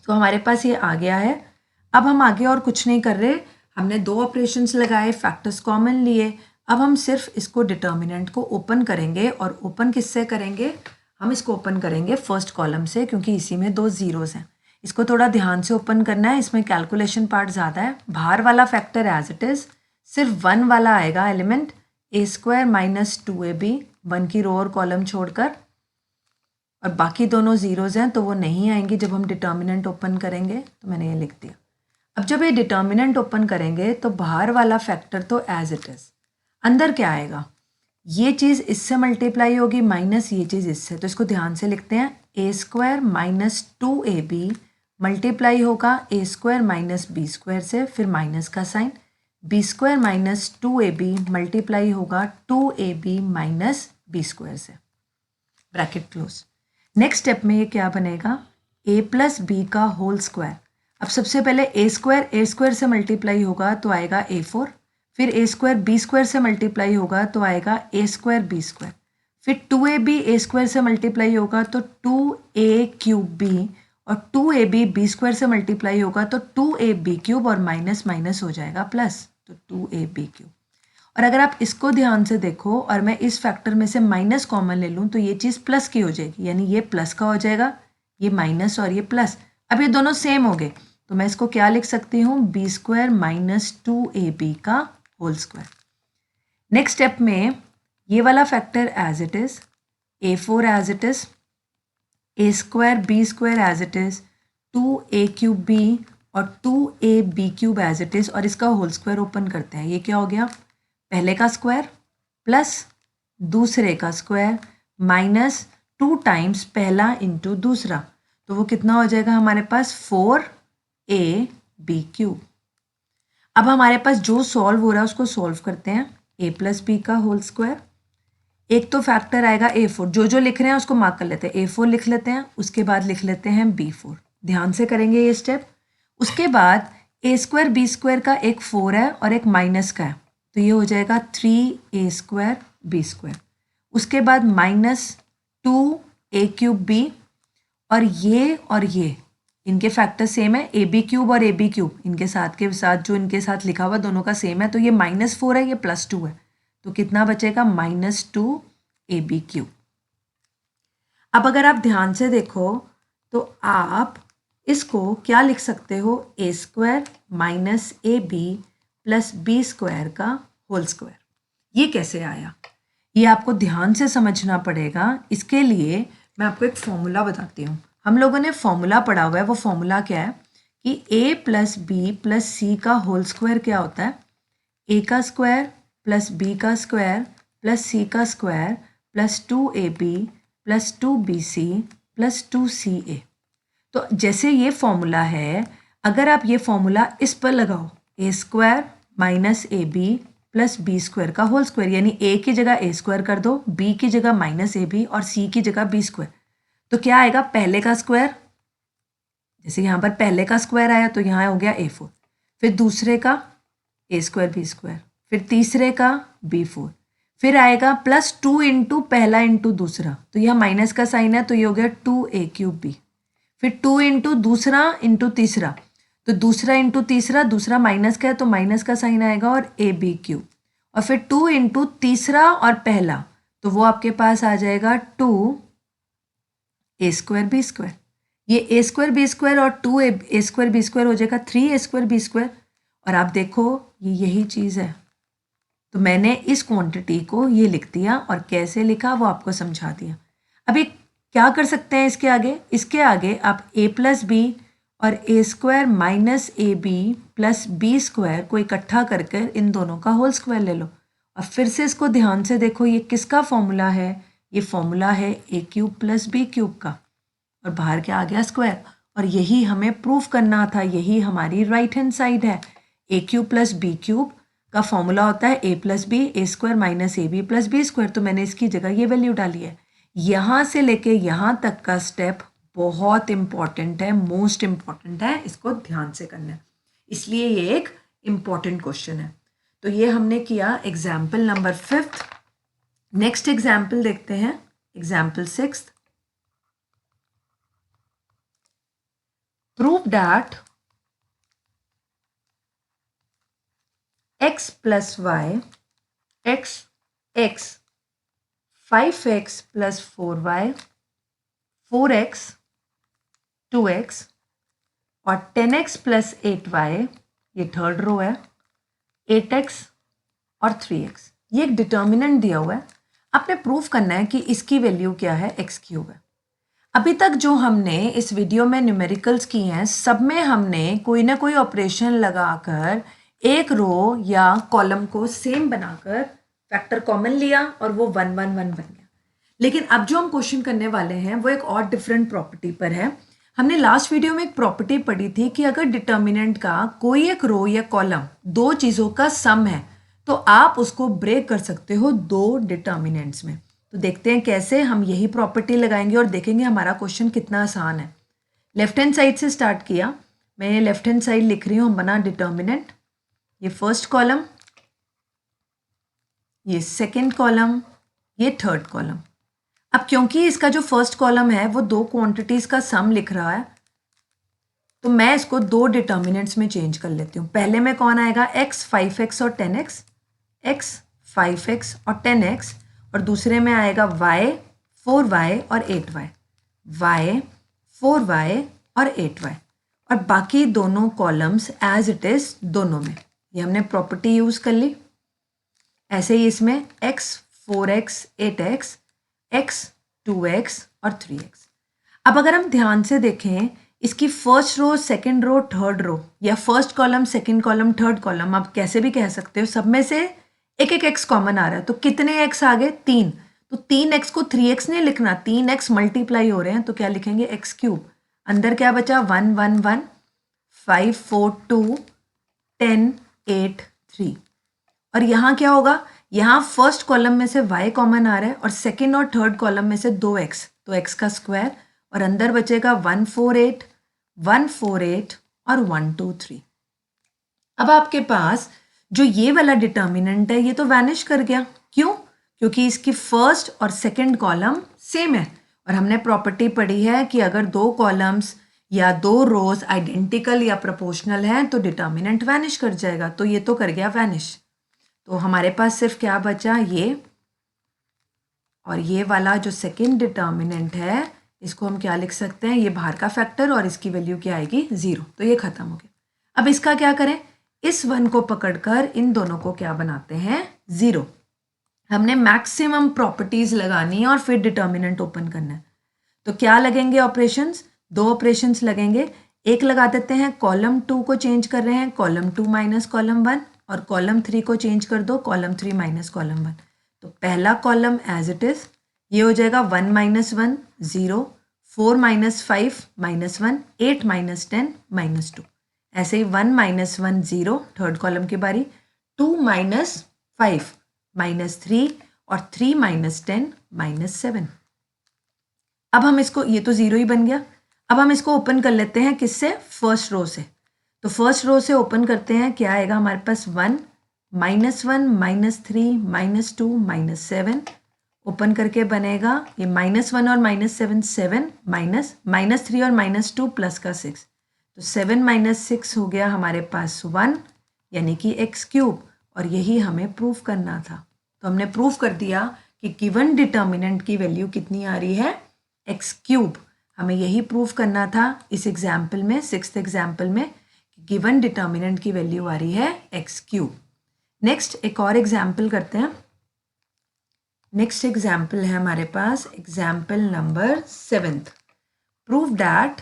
तो हमारे पास ये आ गया है। अब हम आगे और कुछ नहीं कर रहे, हमने 2 ऑपरेशंस लगाए, फैक्टर्स कॉमन लिए। अब हम सिर्फ इसको डिटर्मिनेंट को ओपन करेंगे और ओपन किससे करेंगे, हम इसको ओपन करेंगे फर्स्ट कॉलम से, क्योंकि इसी में 2 ज़ीरोज़ हैं। इसको थोड़ा ध्यान से ओपन करना है, इसमें कैलकुलेशन पार्ट ज़्यादा है। बाहर वाला फैक्टर एज इट इज़, सिर्फ 1 वाला आएगा एलिमेंट, a² - 2ab, 1 की रो और कॉलम छोड़कर, और बाकी दोनों ज़ीरोज़ हैं तो वो नहीं आएंगी जब हम डिटर्मिनेंट ओपन करेंगे। तो मैंने ये लिख दिया। अब जब ये डिटर्मिनेंट ओपन करेंगे तो बाहर वाला फैक्टर तो एज इट इज़, अंदर क्या आएगा, ये चीज़ इससे मल्टीप्लाई होगी माइनस ये चीज़ इससे, तो इसको ध्यान से लिखते हैं, a² - 2ab मल्टीप्लाई होगा a² - b² से, फिर माइनस का साइन, b² - 2ab मल्टीप्लाई होगा 2ab - b² से, ब्रैकेट क्लोज। नेक्स्ट स्टेप में ये क्या बनेगा, a + b का होल स्क्वायर। अब सबसे पहले a² से मल्टीप्लाई होगा तो आएगा a4, फिर a² b² से मल्टीप्लाई होगा तो आएगा a² b², फिर 2ab a² से मल्टीप्लाई होगा तो 2a³ और 2ab b² से मल्टीप्लाई होगा तो 2ab³ और माइनस माइनस हो जाएगा प्लस, तो 2ab³। और अगर आप इसको ध्यान से देखो और मैं इस फैक्टर में से माइनस कॉमन ले लूँ तो ये चीज़ प्लस की हो जाएगी, यानी ये प्लस का हो जाएगा, ये माइनस और ये प्लस। अब ये दोनों सेम हो गए तो मैं इसको क्या लिख सकती हूँ, बी स्क्वायर माइनस 2ab का होल स्क्वायर। नेक्स्ट स्टेप में ये वाला factor as it is, a4 as it is, A square B square as it is, 2a³ b और 2ab³ एज इट इज़, और इसका होल स्क्वायर ओपन करते हैं। ये क्या हो गया, पहले का स्क्वायर प्लस दूसरे का स्क्वायर माइनस 2 टाइम्स पहला इंटू दूसरा, तो वो कितना हो जाएगा हमारे पास 4ab³। अब हमारे पास जो सॉल्व हो रहा है उसको सॉल्व करते हैं, a प्लस बी का होल स्क्वायर। एक तो फैक्टर आएगा a4, जो लिख रहे हैं उसको मार्क कर लेते हैं, a4 लिख लेते हैं, उसके बाद लिख लेते हैं b4। ध्यान से करेंगे ये स्टेप। उसके बाद a स्क्वायर बी स्क्वायर का एक 4 है और एक माइनस का है, तो ये हो जाएगा 3a² b स्क्वायर। उसके बाद माइनस 2a³ b, और ये इनके फैक्टर सेम है, ab³ और ab³ इनके साथ के साथ जो इनके साथ लिखा हुआ दोनों का सेम है, तो ये -4 है, ये +2 है, तो कितना बचेगा -2ab³। अब अगर आप ध्यान से देखो तो आप इसको क्या लिख सकते हो, a square minus ab plus b square का होल स्क्वायर। ये कैसे आया, ये आपको ध्यान से समझना पड़ेगा। इसके लिए मैं आपको एक फॉर्मूला बताती हूँ। हम लोगों ने फॉर्मूला पढ़ा हुआ है, वो फॉर्मूला क्या है कि a plus B plus c का होल स्क्वायर क्या होता है, a का स्क्वायर प्लस b का स्क्वायर प्लस c का square plus 2ab plus 2bc plus 2ca। तो जैसे ये फॉर्मूला है, अगर आप ये फॉर्मूला इस पर लगाओ, a square minus ab plus B square का होल स्क्वायर, यानी a की जगह a स्क्वायर कर दो, b की जगह माइनस ab और c की जगह b स्क्वायर, तो क्या आएगा, पहले का स्क्वायर, जैसे यहाँ पर पहले का स्क्वायर आया तो यहाँ हो गया a4, फिर दूसरे का a स्क्वायर बी स्क्वायर, फिर तीसरे का b4, फिर आएगा प्लस 2 इंटू पहला इंटू दूसरा, तो यह माइनस का साइन है तो ये हो गया 2a³ b, फिर 2 इंटू दूसरा इंटू तीसरा, तो दूसरा इंटू तीसरा, दूसरा माइनस का है तो माइनस का साइन आएगा और ab³, और फिर 2 इंटू तीसरा और पहला, तो वो आपके पास आ जाएगा 2a² b स्क्वायर। ये a² b स्क्वायर और 2a² b स्क्वायर हो जाएगा 3a² b स्क्वायर। और आप देखो ये यही चीज़ है, तो मैंने इस क्वांटिटी को ये लिख दिया और कैसे लिखा वो आपको समझा दिया। अभी क्या कर सकते हैं इसके आगे आप a प्लस बी और a square minus ab plus B square को इकट्ठा करके इन दोनों का होल स्क्वायर ले लो, और फिर से इसको ध्यान से देखो, ये किसका फॉर्मूला है, ये फॉर्मूला है a³ प्लस b³ का, और बाहर क्या आ गया, स्क्वायर। और यही हमें प्रूफ करना था, यही हमारी राइट हैंड साइड है। a³ प्लस b³ का फॉर्मूला होता है a plus B, a square minus ab plus B square, तो मैंने इसकी जगह ये वैल्यू डाली है। यहाँ से लेके यहाँ तक का स्टेप बहुत इंपॉर्टेंट है, मोस्ट इंपॉर्टेंट है, इसको ध्यान से करना है, इसलिए ये एक इम्पॉर्टेंट क्वेश्चन है। तो ये हमने किया example number 5th। Next example देखते हैं, example 6th। Prove that x plus Y x 5x plus 4y 4x 2x और 10x प्लस 8y, ये थर्ड रो है, 8x और 3x, ये एक डिटर्मिनेंट दिया हुआ है। आपने प्रूफ करना है कि इसकी वैल्यू क्या है, x³ है। अभी तक जो हमने इस वीडियो में न्यूमेरिकल्स किए हैं, सब में हमने कोई ना कोई ऑपरेशन लगाकर एक रो या कॉलम को सेम बनाकर फैक्टर कॉमन लिया और वो 1 1 1 बन गया। लेकिन अब जो हम क्वेश्चन करने वाले हैं वो एक और डिफरेंट प्रॉपर्टी पर है। हमने लास्ट वीडियो में एक प्रॉपर्टी पढ़ी थी कि अगर डिटर्मिनेंट का कोई एक रो या कॉलम दो चीज़ों का सम है तो आप उसको ब्रेक कर सकते हो दो डिटर्मिनेंट्स में। तो देखते हैं कैसे, हम यही प्रॉपर्टी लगाएंगे और देखेंगे हमारा क्वेश्चन कितना आसान है। लेफ्ट हैंड साइड से स्टार्ट किया, मैं लेफ्ट हैंड साइड लिख रही हूँ, बना डिटर्मिनेंट, ये फर्स्ट कॉलम, ये सेकंड कॉलम, ये थर्ड कॉलम। अब क्योंकि इसका जो फर्स्ट कॉलम है वो दो क्वांटिटीज़ का सम लिख रहा है, तो मैं इसको दो डिटर्मिनेंट्स में चेंज कर लेती हूँ। पहले में कौन आएगा, x 5x और 10x, x 5x और 10x, और दूसरे में आएगा y 4y और 8y, y 4y और 8y। और बाकी दोनों कॉलम्स एज इट इज दोनों में। ये हमने प्रॉपर्टी यूज कर ली। ऐसे ही इसमें x 4x 8x x 2x और 3x। अब अगर हम ध्यान से देखें इसकी first row, second row, third row या first column, second column, third column, आप कैसे भी कह सकते हो, सब में से एक एक x कॉमन आ रहा है। तो कितने x आ गए? 3। तो 3x को 3x नहीं लिखना, 3x मल्टीप्लाई हो रहे हैं तो क्या लिखेंगे? x cube. अंदर क्या बचा? 1 1 1 5 4 2 10 8 3। और यहाँ क्या होगा? यहाँ फर्स्ट कॉलम में से y कॉमन आ रहा है और सेकंड और थर्ड कॉलम में से 2x, तो x का स्क्वायर, और अंदर बचेगा 148 148 और 123। अब आपके पास जो ये वाला डिटर्मिनेंट है ये तो वैनिश कर गया। क्यों? क्योंकि इसकी फर्स्ट और सेकंड कॉलम सेम है और हमने प्रॉपर्टी पढ़ी है कि अगर दो कॉलम्स या दो रोज आइडेंटिकल या प्रोपोर्शनल हैं तो डिटर्मिनेंट वैनिश कर जाएगा। तो ये तो कर गया वैनिश। तो हमारे पास सिर्फ क्या बचा? ये, और ये वाला जो सेकंड डिटर्मिनेंट है इसको हम क्या लिख सकते हैं? ये बाहर का फैक्टर और इसकी वैल्यू क्या आएगी? 0। तो ये खत्म हो गया। अब इसका क्या करें? इस 1 को पकड़कर इन दोनों को क्या बनाते हैं? 0। हमने मैक्सिमम प्रॉपर्टीज लगानी है और फिर डिटर्मिनेंट ओपन करना है। तो क्या लगेंगे ऑपरेशंस? 2 ऑपरेशंस लगेंगे। एक लगा देते हैं, कॉलम 2 को चेंज कर रहे हैं, कॉलम 2 माइनस कॉलम 1, और कॉलम 3 को चेंज कर दो, कॉलम 3 माइनस कॉलम 1। तो पहला कॉलम एज इट इज, ये हो जाएगा 1 minus 1 0, 4 minus 5 minus 1, 8 minus 10 minus 2। ऐसे ही 1 माइनस 1 0, थर्ड कॉलम की बारी, 2 माइनस 5 माइनस 3 और 3 माइनस 10 माइनस 7। अब हम इसको, ये तो 0 ही बन गया। अब हम इसको ओपन कर लेते हैं किससे? फर्स्ट रो से। तो फर्स्ट रो से ओपन करते हैं, क्या आएगा हमारे पास? 1 minus 1 minus 3 minus 2 minus 7। Open करके बनेगा ये -1 और -7 7 माइनस 3 और -2 प्लस का 6। तो 7 माइनस 6 हो गया हमारे पास 1, यानी कि x क्यूब। और यही हमें प्रूफ करना था। तो हमने प्रूफ कर दिया कि गिवन डिटर्मिनेंट की वैल्यू कितनी आ रही है? x cube. हमें यही प्रूफ करना था इस एग्जाम्पल में, 6th एग्जाम्पल में, गिवन डिटर्मिनेंट की वैल्यू आ रही है x क्यूब। नेक्स्ट एक और एग्जाम्पल करते हैं। नेक्स्ट एग्जाम्पल है हमारे पास example number 7th। Prove that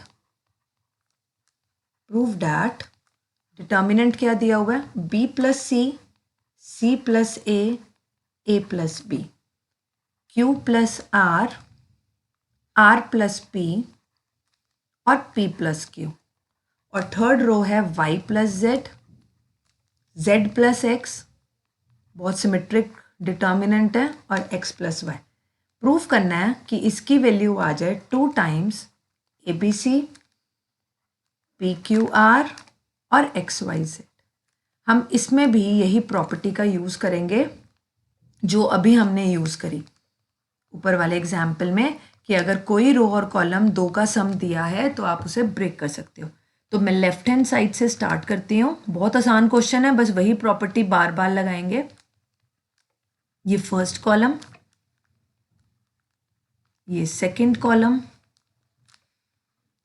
determinant क्या दिया हुआ है? b plus c plus a plus b, q plus r plus p और p प्लस q। और थर्ड रो है y plus z plus x, बहुत सिमेट्रिक डिटर्मिनेंट है, और x प्लस वाई। प्रूफ करना है कि इसकी वैल्यू आ जाए 2 टाइम्स ABC PQR और XYZ। हम इसमें भी यही प्रॉपर्टी का यूज़ करेंगे जो अभी हमने यूज़ करी ऊपर वाले एग्जाम्पल में, कि अगर कोई रो और कॉलम 2 का सम दिया है तो आप उसे ब्रेक कर सकते हो। तो मैं लेफ्ट हैंड साइड से स्टार्ट करती हूँ। बहुत आसान क्वेश्चन है, बस वही प्रॉपर्टी बार बार लगाएंगे। ये फर्स्ट कॉलम, ये सेकंड कॉलम,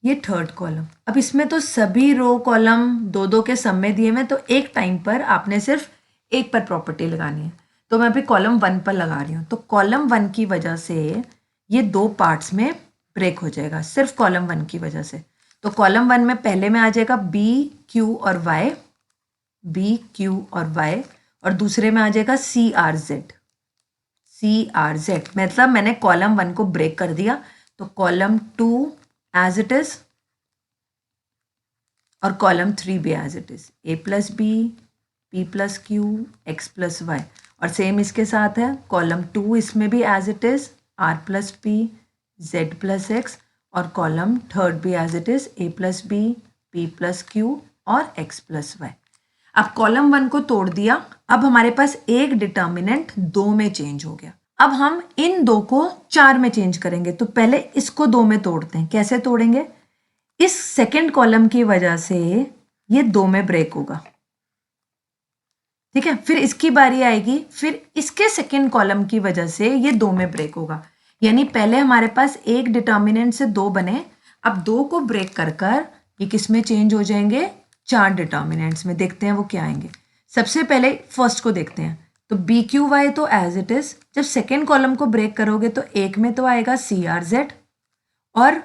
ये थर्ड कॉलम। अब इसमें तो सभी रो कॉलम 2 के सम में दिए हुए, तो एक टाइम पर आपने सिर्फ एक पर प्रॉपर्टी लगानी है। तो मैं अभी कॉलम 1 पर लगा रही हूँ। तो कॉलम 1 की वजह से ये 2 पार्ट्स में ब्रेक हो जाएगा, सिर्फ कॉलम 1 की वजह से। तो कॉलम 1 में पहले में आ जाएगा B Q और Y, B Q और Y, और दूसरे में आ जाएगा CRZ। मतलब मैंने कॉलम 1 को ब्रेक कर दिया। तो कॉलम 2 एज इट इज और कॉलम 3 भी as it is, A plus B P plus Q X plus Y। और सेम इसके साथ है कॉलम 2, इसमें भी as it is R plus P Z plus X, और कॉलम थर्ड भी as it is A plus B P plus Q और X plus Y। अब कॉलम 1 को तोड़ दिया। अब हमारे पास एक डिटर्मिनेंट 2 में चेंज हो गया। अब हम इन 2 को 4 में चेंज करेंगे। तो पहले इसको 2 में तोड़ते हैं। कैसे तोड़ेंगे? इस सेकंड कॉलम की वजह से ये 2 में ब्रेक होगा, ठीक है। फिर इसकी बारी आएगी, फिर इसके सेकंड कॉलम की वजह से ये 2 में ब्रेक होगा। यानी पहले हमारे पास एक डिटर्मिनेंट से 2 बने, अब 2 को ब्रेक कर ये किस में चेंज हो जाएंगे, 4 डिटर्मिनेंट्स में। देखते हैं वो क्या आएंगे। सबसे पहले फर्स्ट को देखते हैं। तो बी क्यू वाई तो एज इट इज, जब सेकेंड कॉलम को ब्रेक करोगे तो एक में तो आएगा सी आर जेड, और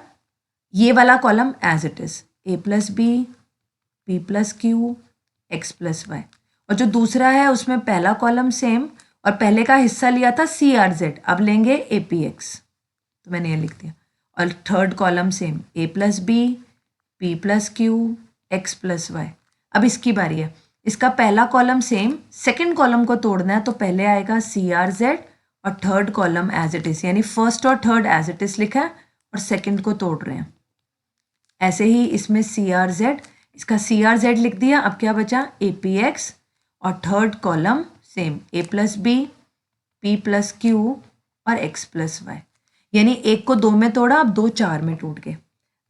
ये वाला column as it is A plus B plus Q, x plus Y. और जो दूसरा है उसमें पहला कॉलम सेम, और पहले का हिस्सा लिया था सी आर जेड, अब लेंगे ए पी एक्स, तो मैंने ये लिख दिया। और third column same a plus B plus Q, x plus y. अब इसकी बारी है। इसका पहला कॉलम सेम, सेकंड कॉलम को तोड़ना है तो पहले आएगा सी आर जेड और third column as it is, यानी फर्स्ट और थर्ड एज इट इज लिखा है और सेकंड को तोड़ रहे हैं। ऐसे ही इसमें सी आर जेड, इसका सी आर जेड लिख दिया। अब क्या बचा, ए पी एक्स और third column same a plus B plus Q और एक्स प्लस वाई। यानी एक को 2 में तोड़ा, अब 2 4 में टूट गए।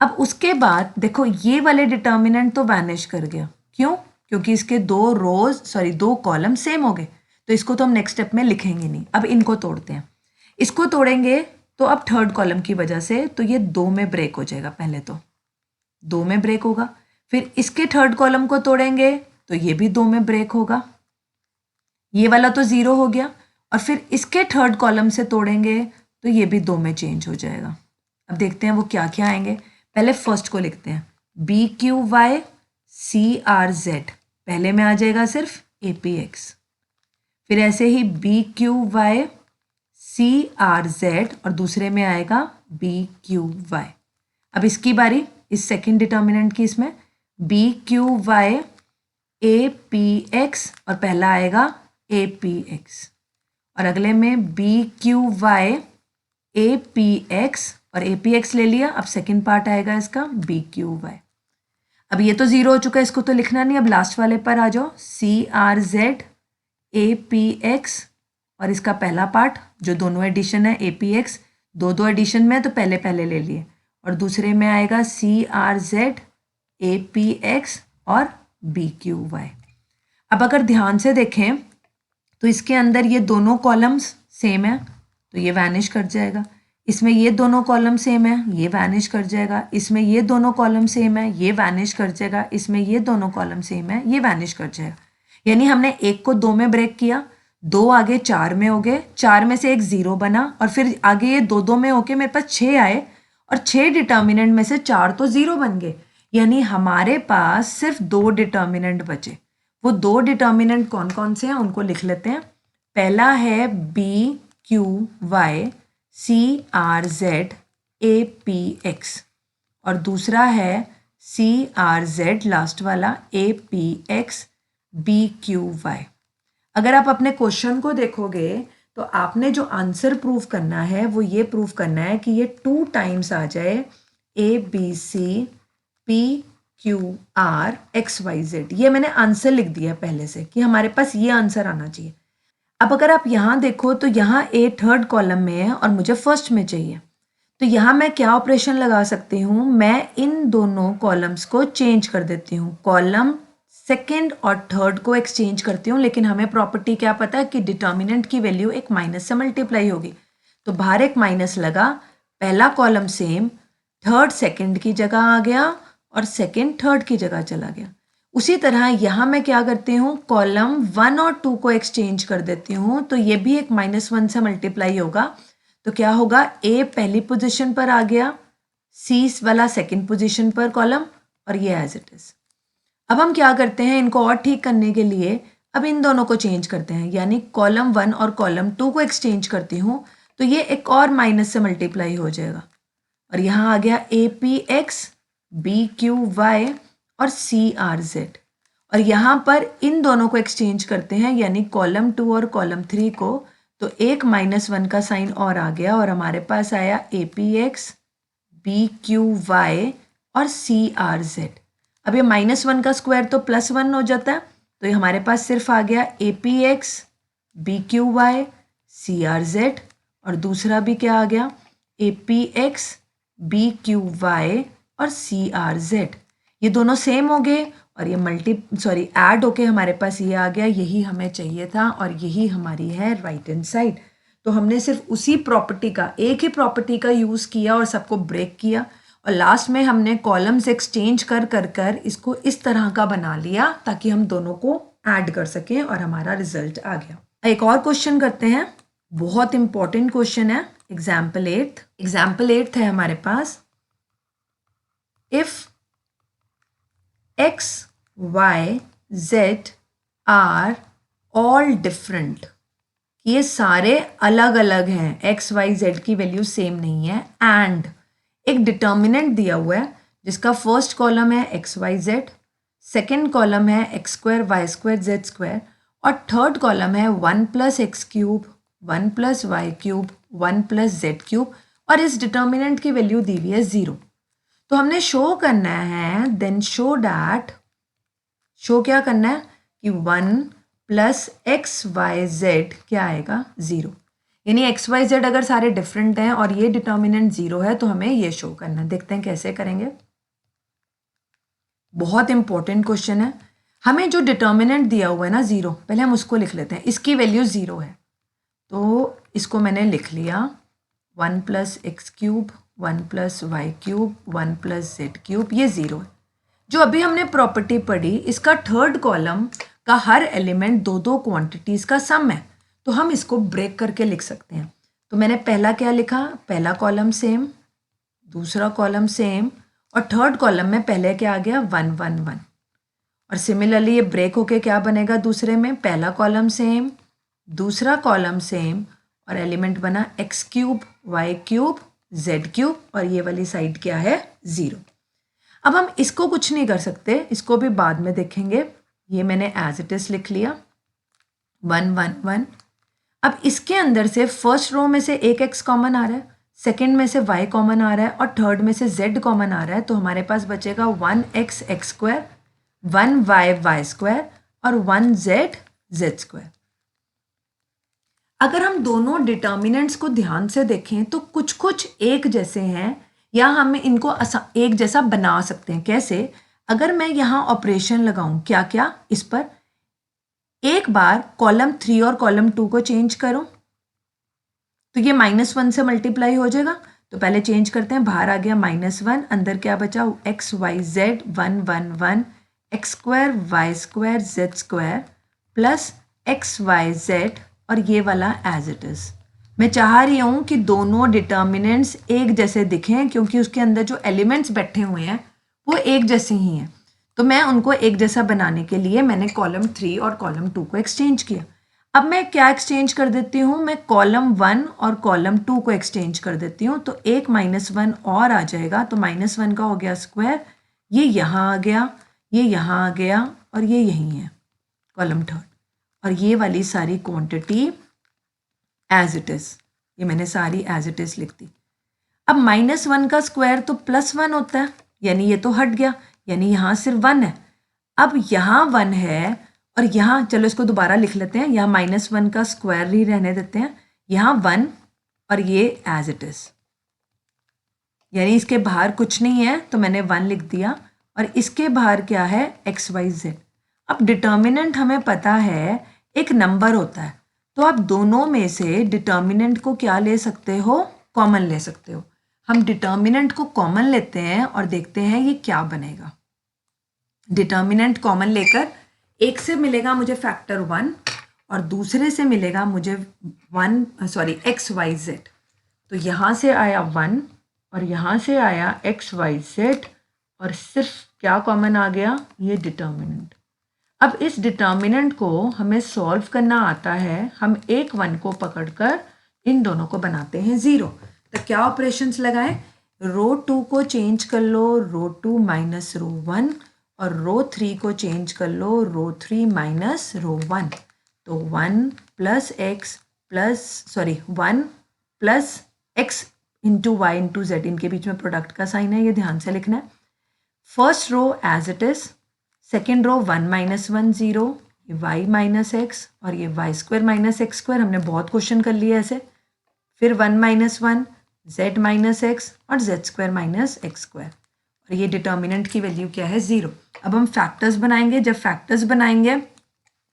अब उसके बाद देखो ये वाले डिटर्मिनेंट तो वैनिश कर गया। क्यों? क्योंकि इसके 2 कॉलम सेम हो गए, तो इसको तो हम नेक्स्ट स्टेप में लिखेंगे नहीं। अब इनको तोड़ते हैं। इसको तोड़ेंगे तो अब थर्ड कॉलम की वजह से तो ये 2 में ब्रेक हो जाएगा। पहले तो 2 में ब्रेक होगा, फिर इसके थर्ड कॉलम को तोड़ेंगे तो ये भी 2 में ब्रेक होगा, ये वाला तो 0 हो गया। और फिर इसके थर्ड कॉलम से तोड़ेंगे तो ये भी 2 में चेंज हो जाएगा। अब देखते हैं वो क्या क्या आएंगे। पहले फर्स्ट को लिखते हैं, B Q Y C R Z, पहले में आ जाएगा सिर्फ ए पी एक्स। फिर ऐसे ही b Q Y C R Z और दूसरे में आएगा बी क्यू वाई। अब इसकी बारी, इस सेकंड डिटर्मिनेंट की, इसमें B Q Y A P X और पहला आएगा ए पी एक्स, और अगले में B Q Y A P X और ए पी एक्स ले लिया। अब सेकंड पार्ट आएगा इसका बी क्यू वाई। अब ये तो 0 हो चुका है, इसको तो लिखना नहीं। अब लास्ट वाले पर आ जाओ, C are Z A P X और इसका पहला पार्ट जो दोनों एडिशन है ए पी एक्स, दो एडिशन में तो पहले पहले ले लिए, और दूसरे में आएगा C are Z A P X और बी क्यू वाई। अब अगर ध्यान से देखें तो इसके अंदर ये दोनों कॉलम्स सेम है तो ये वैनिश कर जाएगा। इसमें ये दोनों कॉलम सेम है, ये वैनिश कर जाएगा। इसमें ये दोनों कॉलम सेम है, ये वैनिश कर जाएगा। इसमें ये दोनों कॉलम सेम है, ये वैनिश कर जाएगा। यानी हमने एक को 2 में ब्रेक किया, 2 आगे 4 में हो गए, 4 में से एक 0 बना, और फिर आगे ये 2 में होके मेरे पास 6 आए, और 6 डिटर्मिनेंट में से 4 तो 0 बन गए। यानी हमारे पास सिर्फ 2 डिटर्मिनेंट बचे। वो 2 डिटर्मिनेंट कौन कौन से हैं उनको लिख लेते हैं। पहला है B Q Y C R Z A P X, और दूसरा है सी आर जेड लास्ट वाला A P X B Q Y. अगर आप अपने क्वेश्चन को देखोगे तो आपने जो आंसर प्रूव करना है वो ये प्रूव करना है कि ये 2 टाइम्स आ जाए A B C P Q R X Y Z. ये मैंने आंसर लिख दिया पहले से कि हमारे पास ये आंसर आना चाहिए। अब अगर आप यहाँ देखो तो यहाँ ए थर्ड कॉलम में है और मुझे फर्स्ट में चाहिए, तो यहाँ मैं क्या ऑपरेशन लगा सकती हूँ, मैं इन दोनों कॉलम्स को चेंज कर देती हूँ। कॉलम सेकंड और थर्ड को एक्सचेंज करती हूँ, लेकिन हमें प्रॉपर्टी क्या पता है कि डिटर्मिनेंट की वैल्यू एक माइनस से मल्टीप्लाई होगी। तो बाहर एक माइनस लगा, पहला कॉलम सेम, थर्ड सेकंड की जगह आ गया और सेकंड थर्ड की जगह चला गया। उसी तरह यहाँ मैं क्या करती हूँ, कॉलम 1 और 2 को एक्सचेंज कर देती हूँ, तो ये भी एक -1 से मल्टीप्लाई होगा। तो क्या होगा, ए पहली पोजीशन पर आ गया, सी वाला सेकंड पोजीशन पर कॉलम, और ये एज इट इज। अब हम क्या करते हैं, इनको और ठीक करने के लिए अब इन दोनों को चेंज करते हैं, यानी कॉलम 1 और कॉलम 2 को एक्सचेंज करती हूँ, तो ये एक और माइनस से मल्टीप्लाई हो जाएगा। और यहाँ आ गया A P X B Q Y और सी आर जेड, और यहाँ पर इन दोनों को एक्सचेंज करते हैं, यानी कॉलम 2 और कॉलम 3 को, तो एक -1 का साइन और आ गया और हमारे पास आया A P X B Q Y और सी आर जेड। अब ये -1 का स्क्वायर तो +1 हो जाता है, तो ये हमारे पास सिर्फ आ गया A P X B Q Y C R Z, और दूसरा भी क्या आ गया, A P X B Q Y और सी आर जेड। ये दोनों सेम हो गए और ये ऐड होके हमारे पास ये आ गया। यही हमें चाहिए था और यही हमारी है राइट हैंड साइड। तो हमने सिर्फ उसी प्रॉपर्टी का, एक ही प्रॉपर्टी का यूज़ किया और सबको ब्रेक किया, और लास्ट में हमने कॉलम्स एक्सचेंज कर कर कर इसको इस तरह का बना लिया ताकि हम दोनों को ऐड कर सकें और हमारा रिजल्ट आ गया। एक और क्वेश्चन करते हैं, बहुत इंपॉर्टेंट क्वेश्चन है, एग्जाम्पल 8 है हमारे पास। If x y z are all different, ये सारे अलग अलग हैं, x y z की वैल्यू सेम नहीं है, एंड एक डिटर्मिनेंट दिया हुआ है जिसका फर्स्ट कॉलम है x Y z, second column है x square y square z square और थर्ड कॉलम है 1 + x³ 1 + y³ 1 + z³ और इस डिटर्मिनेंट की वैल्यू दी हुई है 0। तो हमने शो करना है, देन शो डैट, शो क्या करना है कि 1 + xyz क्या आएगा 0, यानी एक्स वाई जेड अगर सारे डिफरेंट हैं और ये डिटर्मिनेंट 0 है तो हमें ये शो करना है। देखते हैं कैसे करेंगे, बहुत इंपॉर्टेंट क्वेश्चन है। हमें जो डिटर्मिनेंट दिया हुआ है ना 0, पहले हम उसको लिख लेते हैं, इसकी वैल्यू 0 है तो इसको मैंने लिख लिया 1 + x³ 1 + y³ 1 + z³, ये 0 है। जो अभी हमने प्रॉपर्टी पढ़ी, इसका थर्ड कॉलम का हर एलिमेंट दो दो क्वांटिटीज़ का सम है, तो हम इसको ब्रेक करके लिख सकते हैं। तो मैंने पहला क्या लिखा, पहला कॉलम सेम, दूसरा कॉलम सेम और थर्ड कॉलम में पहले क्या आ गया 1 1 1 और सिमिलरली ये ब्रेक होके क्या बनेगा दूसरे में, पहला कॉलम सेम, दूसरा कॉलम सेम और एलिमेंट बना x³ y³ z³ और ये वाली साइड क्या है 0। अब हम इसको कुछ नहीं कर सकते, इसको भी बाद में देखेंगे। ये मैंने एज इट इज लिख लिया 1 1 1। अब इसके अंदर से फर्स्ट रो में से एक x कॉमन आ रहा है, सेकंड में से y कॉमन आ रहा है और थर्ड में से z कॉमन आ रहा है, तो हमारे पास बचेगा 1x x², 1y y² और 1z z²। अगर हम दोनों डिटर्मिनेंट्स को ध्यान से देखें तो कुछ कुछ एक जैसे हैं या हम इनको एक जैसा बना सकते हैं। कैसे, अगर मैं यहाँ ऑपरेशन लगाऊं, क्या क्या, इस पर एक बार कॉलम 3 और कॉलम 2 को चेंज करूं तो ये -1 से मल्टीप्लाई हो जाएगा। तो पहले चेंज करते हैं, बाहर आ गया -1, अंदर क्या बचा x y z 1 1 1 x² y² z² plus x y z और ये वाला एज इट इज़। मैं चाह रही हूँ कि दोनों डिटर्मिनेंट्स एक जैसे दिखें क्योंकि उसके अंदर जो एलिमेंट्स बैठे हुए हैं वो एक जैसे ही हैं, तो मैं उनको एक जैसा बनाने के लिए मैंने कॉलम 3 और कॉलम 2 को एक्सचेंज किया। अब मैं क्या एक्सचेंज कर देती हूँ, मैं कॉलम 1 और कॉलम 2 को एक्सचेंज कर देती हूँ, तो एक -1 और आ जाएगा, तो -1 का हो गया स्क्वायर, ये यहाँ आ गया, ये यहाँ आ गया और ये यहीं है कॉलम थर्ड, और ये वाली सारी क्वांटिटी एज इट इज़, ये मैंने सारी एज इट इज़ लिख दी। अब -1 का स्क्वायर तो +1 होता है, यानी ये तो हट गया, यानी यहाँ सिर्फ 1 है। अब यहाँ 1 है और यहाँ, चलो इसको दोबारा लिख लेते हैं, यहाँ -1 का स्क्वायर ही रहने देते हैं, यहाँ 1 और ये एज इट इज़, यानी इसके बाहर कुछ नहीं है तो मैंने 1 लिख दिया और इसके बाहर क्या है x y z। अब डिटर्मिनेंट हमें पता है एक नंबर होता है, तो आप दोनों में से डिटर्मिनेंट को क्या ले सकते हो, कॉमन ले सकते हो। हम डिटर्मिनेंट को कॉमन लेते हैं और देखते हैं ये क्या बनेगा। डिटर्मिनेंट कॉमन लेकर एक से मिलेगा मुझे फैक्टर 1 और दूसरे से मिलेगा मुझे x y z। तो यहाँ से आया 1 और यहाँ से आया x y z और सिर्फ क्या कॉमन आ गया, ये डिटर्मिनेंट। अब इस डिटर्मिनेंट को हमें सॉल्व करना आता है, हम एक 1 को पकड़कर इन दोनों को बनाते हैं 0। तो क्या ऑपरेशंस लगाएं, रो 2 को चेंज कर लो रो 2 माइनस रो 1 और रो 3 को चेंज कर लो रो 3 माइनस रो 1। तो 1 plus x into Y into Z, इनके बीच में प्रोडक्ट का साइन है, ये ध्यान से लिखना है। First row as it is, second row 1 - 1 0, ये y माइनस एक्स और ये y² माइनस x², हमने बहुत क्वेश्चन कर लिए ऐसे। फिर 1 - 1 z माइनस एक्स और z² माइनस x², और ये डिटर्मिनेंट की वैल्यू क्या है 0। अब हम फैक्टर्स बनाएंगे, जब फैक्टर्स बनाएंगे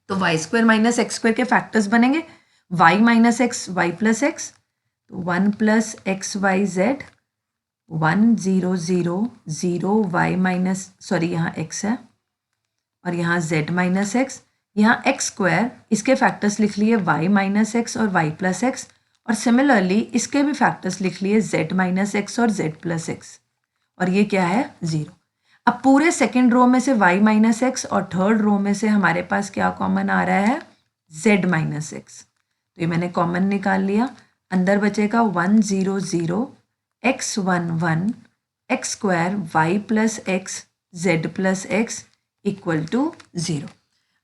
तो y² माइनस x² के फैक्टर्स बनेंगे y minus x y plus x, तो 1 + x y z 1 0 0 0 y minus sorry यहाँ x है और यहाँ z माइनस एक्स, यहाँ एक्स स्क्वायर, इसके फैक्टर्स लिख लिए y माइनस एक्स और y प्लस एक्स, और सिमिलरली इसके भी फैक्टर्स लिख लिए z माइनस एक्स और z प्लस एक्स, और ये क्या है 0। अब पूरे सेकेंड रो में से y माइनस एक्स और थर्ड रो में से हमारे पास क्या कॉमन आ रहा है z माइनस एक्स, तो ये मैंने कॉमन निकाल लिया। अंदर बचेगा 1 0 0 x 1 1 X square y plus X z plus X equal to 0।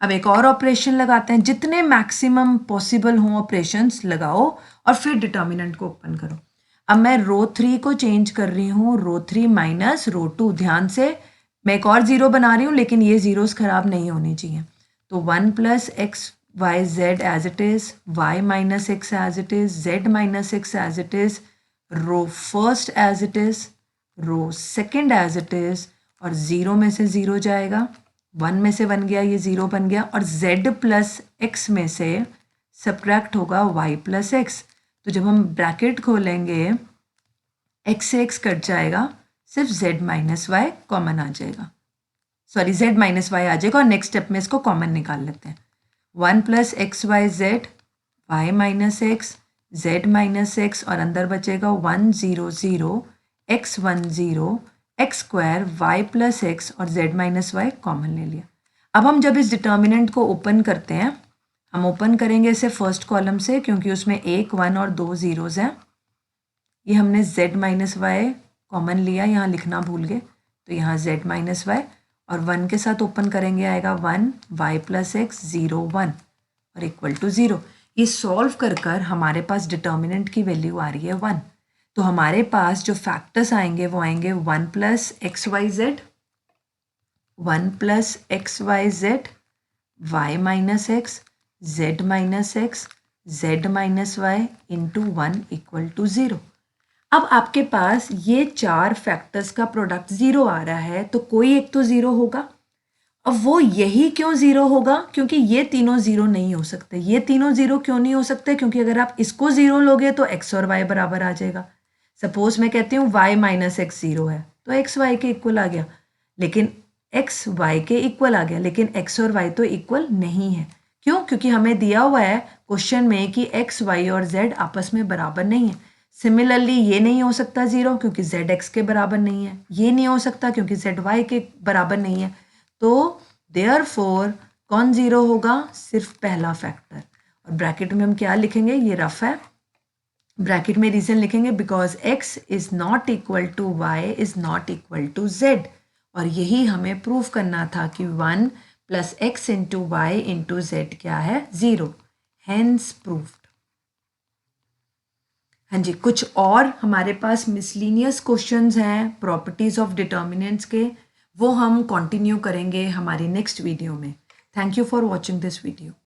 अब एक और ऑपरेशन लगाते हैं, जितने मैक्सिमम पॉसिबल हों ऑपरेशंस लगाओ और फिर डिटर्मिनेंट को ओपन करो। अब मैं रो 3 को चेंज कर रही हूँ रो 3 माइनस रो 2। ध्यान से मैं एक और ज़ीरो बना रही हूँ, लेकिन ये ज़ीरोज़ ख़राब नहीं होनी चाहिए। तो 1 plus x Y Z as it is, Y minus X as it is, Z minus X as it is, row first as it is, row second as it is, और ज़ीरो में से zero जाएगा, 1 में से 1 गया, ये 0 बन गया, और z प्लस एक्स में से सब्ट्रैक्ट होगा y प्लस एक्स। तो जब हम ब्रैकेट खोलेंगे x से x कट जाएगा, सिर्फ z माइनस वाई कॉमन आ जाएगा, सॉरी z माइनस वाई आ जाएगा, और नेक्स्ट स्टेप में इसको कॉमन निकाल लेते हैं। 1 plus x Y Z, Y minus X, Z minus X, और अंदर बचेगा 1 0 0 x 1 0 X square Y plus X, और z माइनस वाई कॉमन ले लिया। अब हम जब इस डिटर्मिनेंट को ओपन करते हैं, हम ओपन करेंगे इसे फर्स्ट कॉलम से, क्योंकि उसमें 1 1 और 2 ज़ीरोज़ हैं। ये हमने z माइनस वाई कॉमन लिया, यहाँ लिखना भूल गए, तो यहाँ z माइनस वाई, और 1 के साथ ओपन करेंगे आएगा 1 y प्लस एक्स 0 1 और इक्वल टू 0। ये सॉल्व कर कर हमारे पास डिटर्मिनेंट की वैल्यू आ रही है 1। तो हमारे पास जो फैक्टर्स आएंगे वो आएंगे 1 plus x Y Z, 1 plus x Y Z, Y minus X, Z minus X, Z minus Y into 1 equal to 0। अब आपके पास ये 4 फैक्टर्स का प्रोडक्ट 0 आ रहा है, तो कोई एक तो 0 होगा। अब वो यही क्यों 0 होगा, क्योंकि ये तीनों 0 नहीं हो सकते। ये तीनों 0 क्यों नहीं हो सकते, क्योंकि अगर आप इसको 0 लोगे तो x और y बराबर आ जाएगा। सपोज मैं कहती हूँ y माइनस एक्स 0 है, तो x y के इक्वल आ गया, लेकिन x y के इक्वल आ गया, लेकिन x और y तो इक्वल नहीं है। क्यों? क्योंकि हमें दिया हुआ है क्वेश्चन में कि x y और z आपस में बराबर नहीं है। सिमिलरली ये नहीं हो सकता 0, क्योंकि z x के बराबर नहीं है। ये नहीं हो सकता क्योंकि z y के बराबर नहीं है। तो देयरफॉर कौन 0 होगा? सिर्फ पहला फैक्टर। और ब्रैकेट में हम क्या लिखेंगे, ये रफ है, ब्रैकेट में रीजन लिखेंगे because x is not equal to Y is not equal to z। और यही हमें प्रूव करना था कि 1 plus X into Y into Z क्या है 0, हेंस प्रूव्ड। हाँ जी, कुछ और हमारे पास मिसलिनियस क्वेश्चंस हैं प्रॉपर्टीज ऑफ डिटर्मिनेंट्स के, वो हम कंटिन्यू करेंगे हमारी नेक्स्ट वीडियो में। Thank you for watching this video.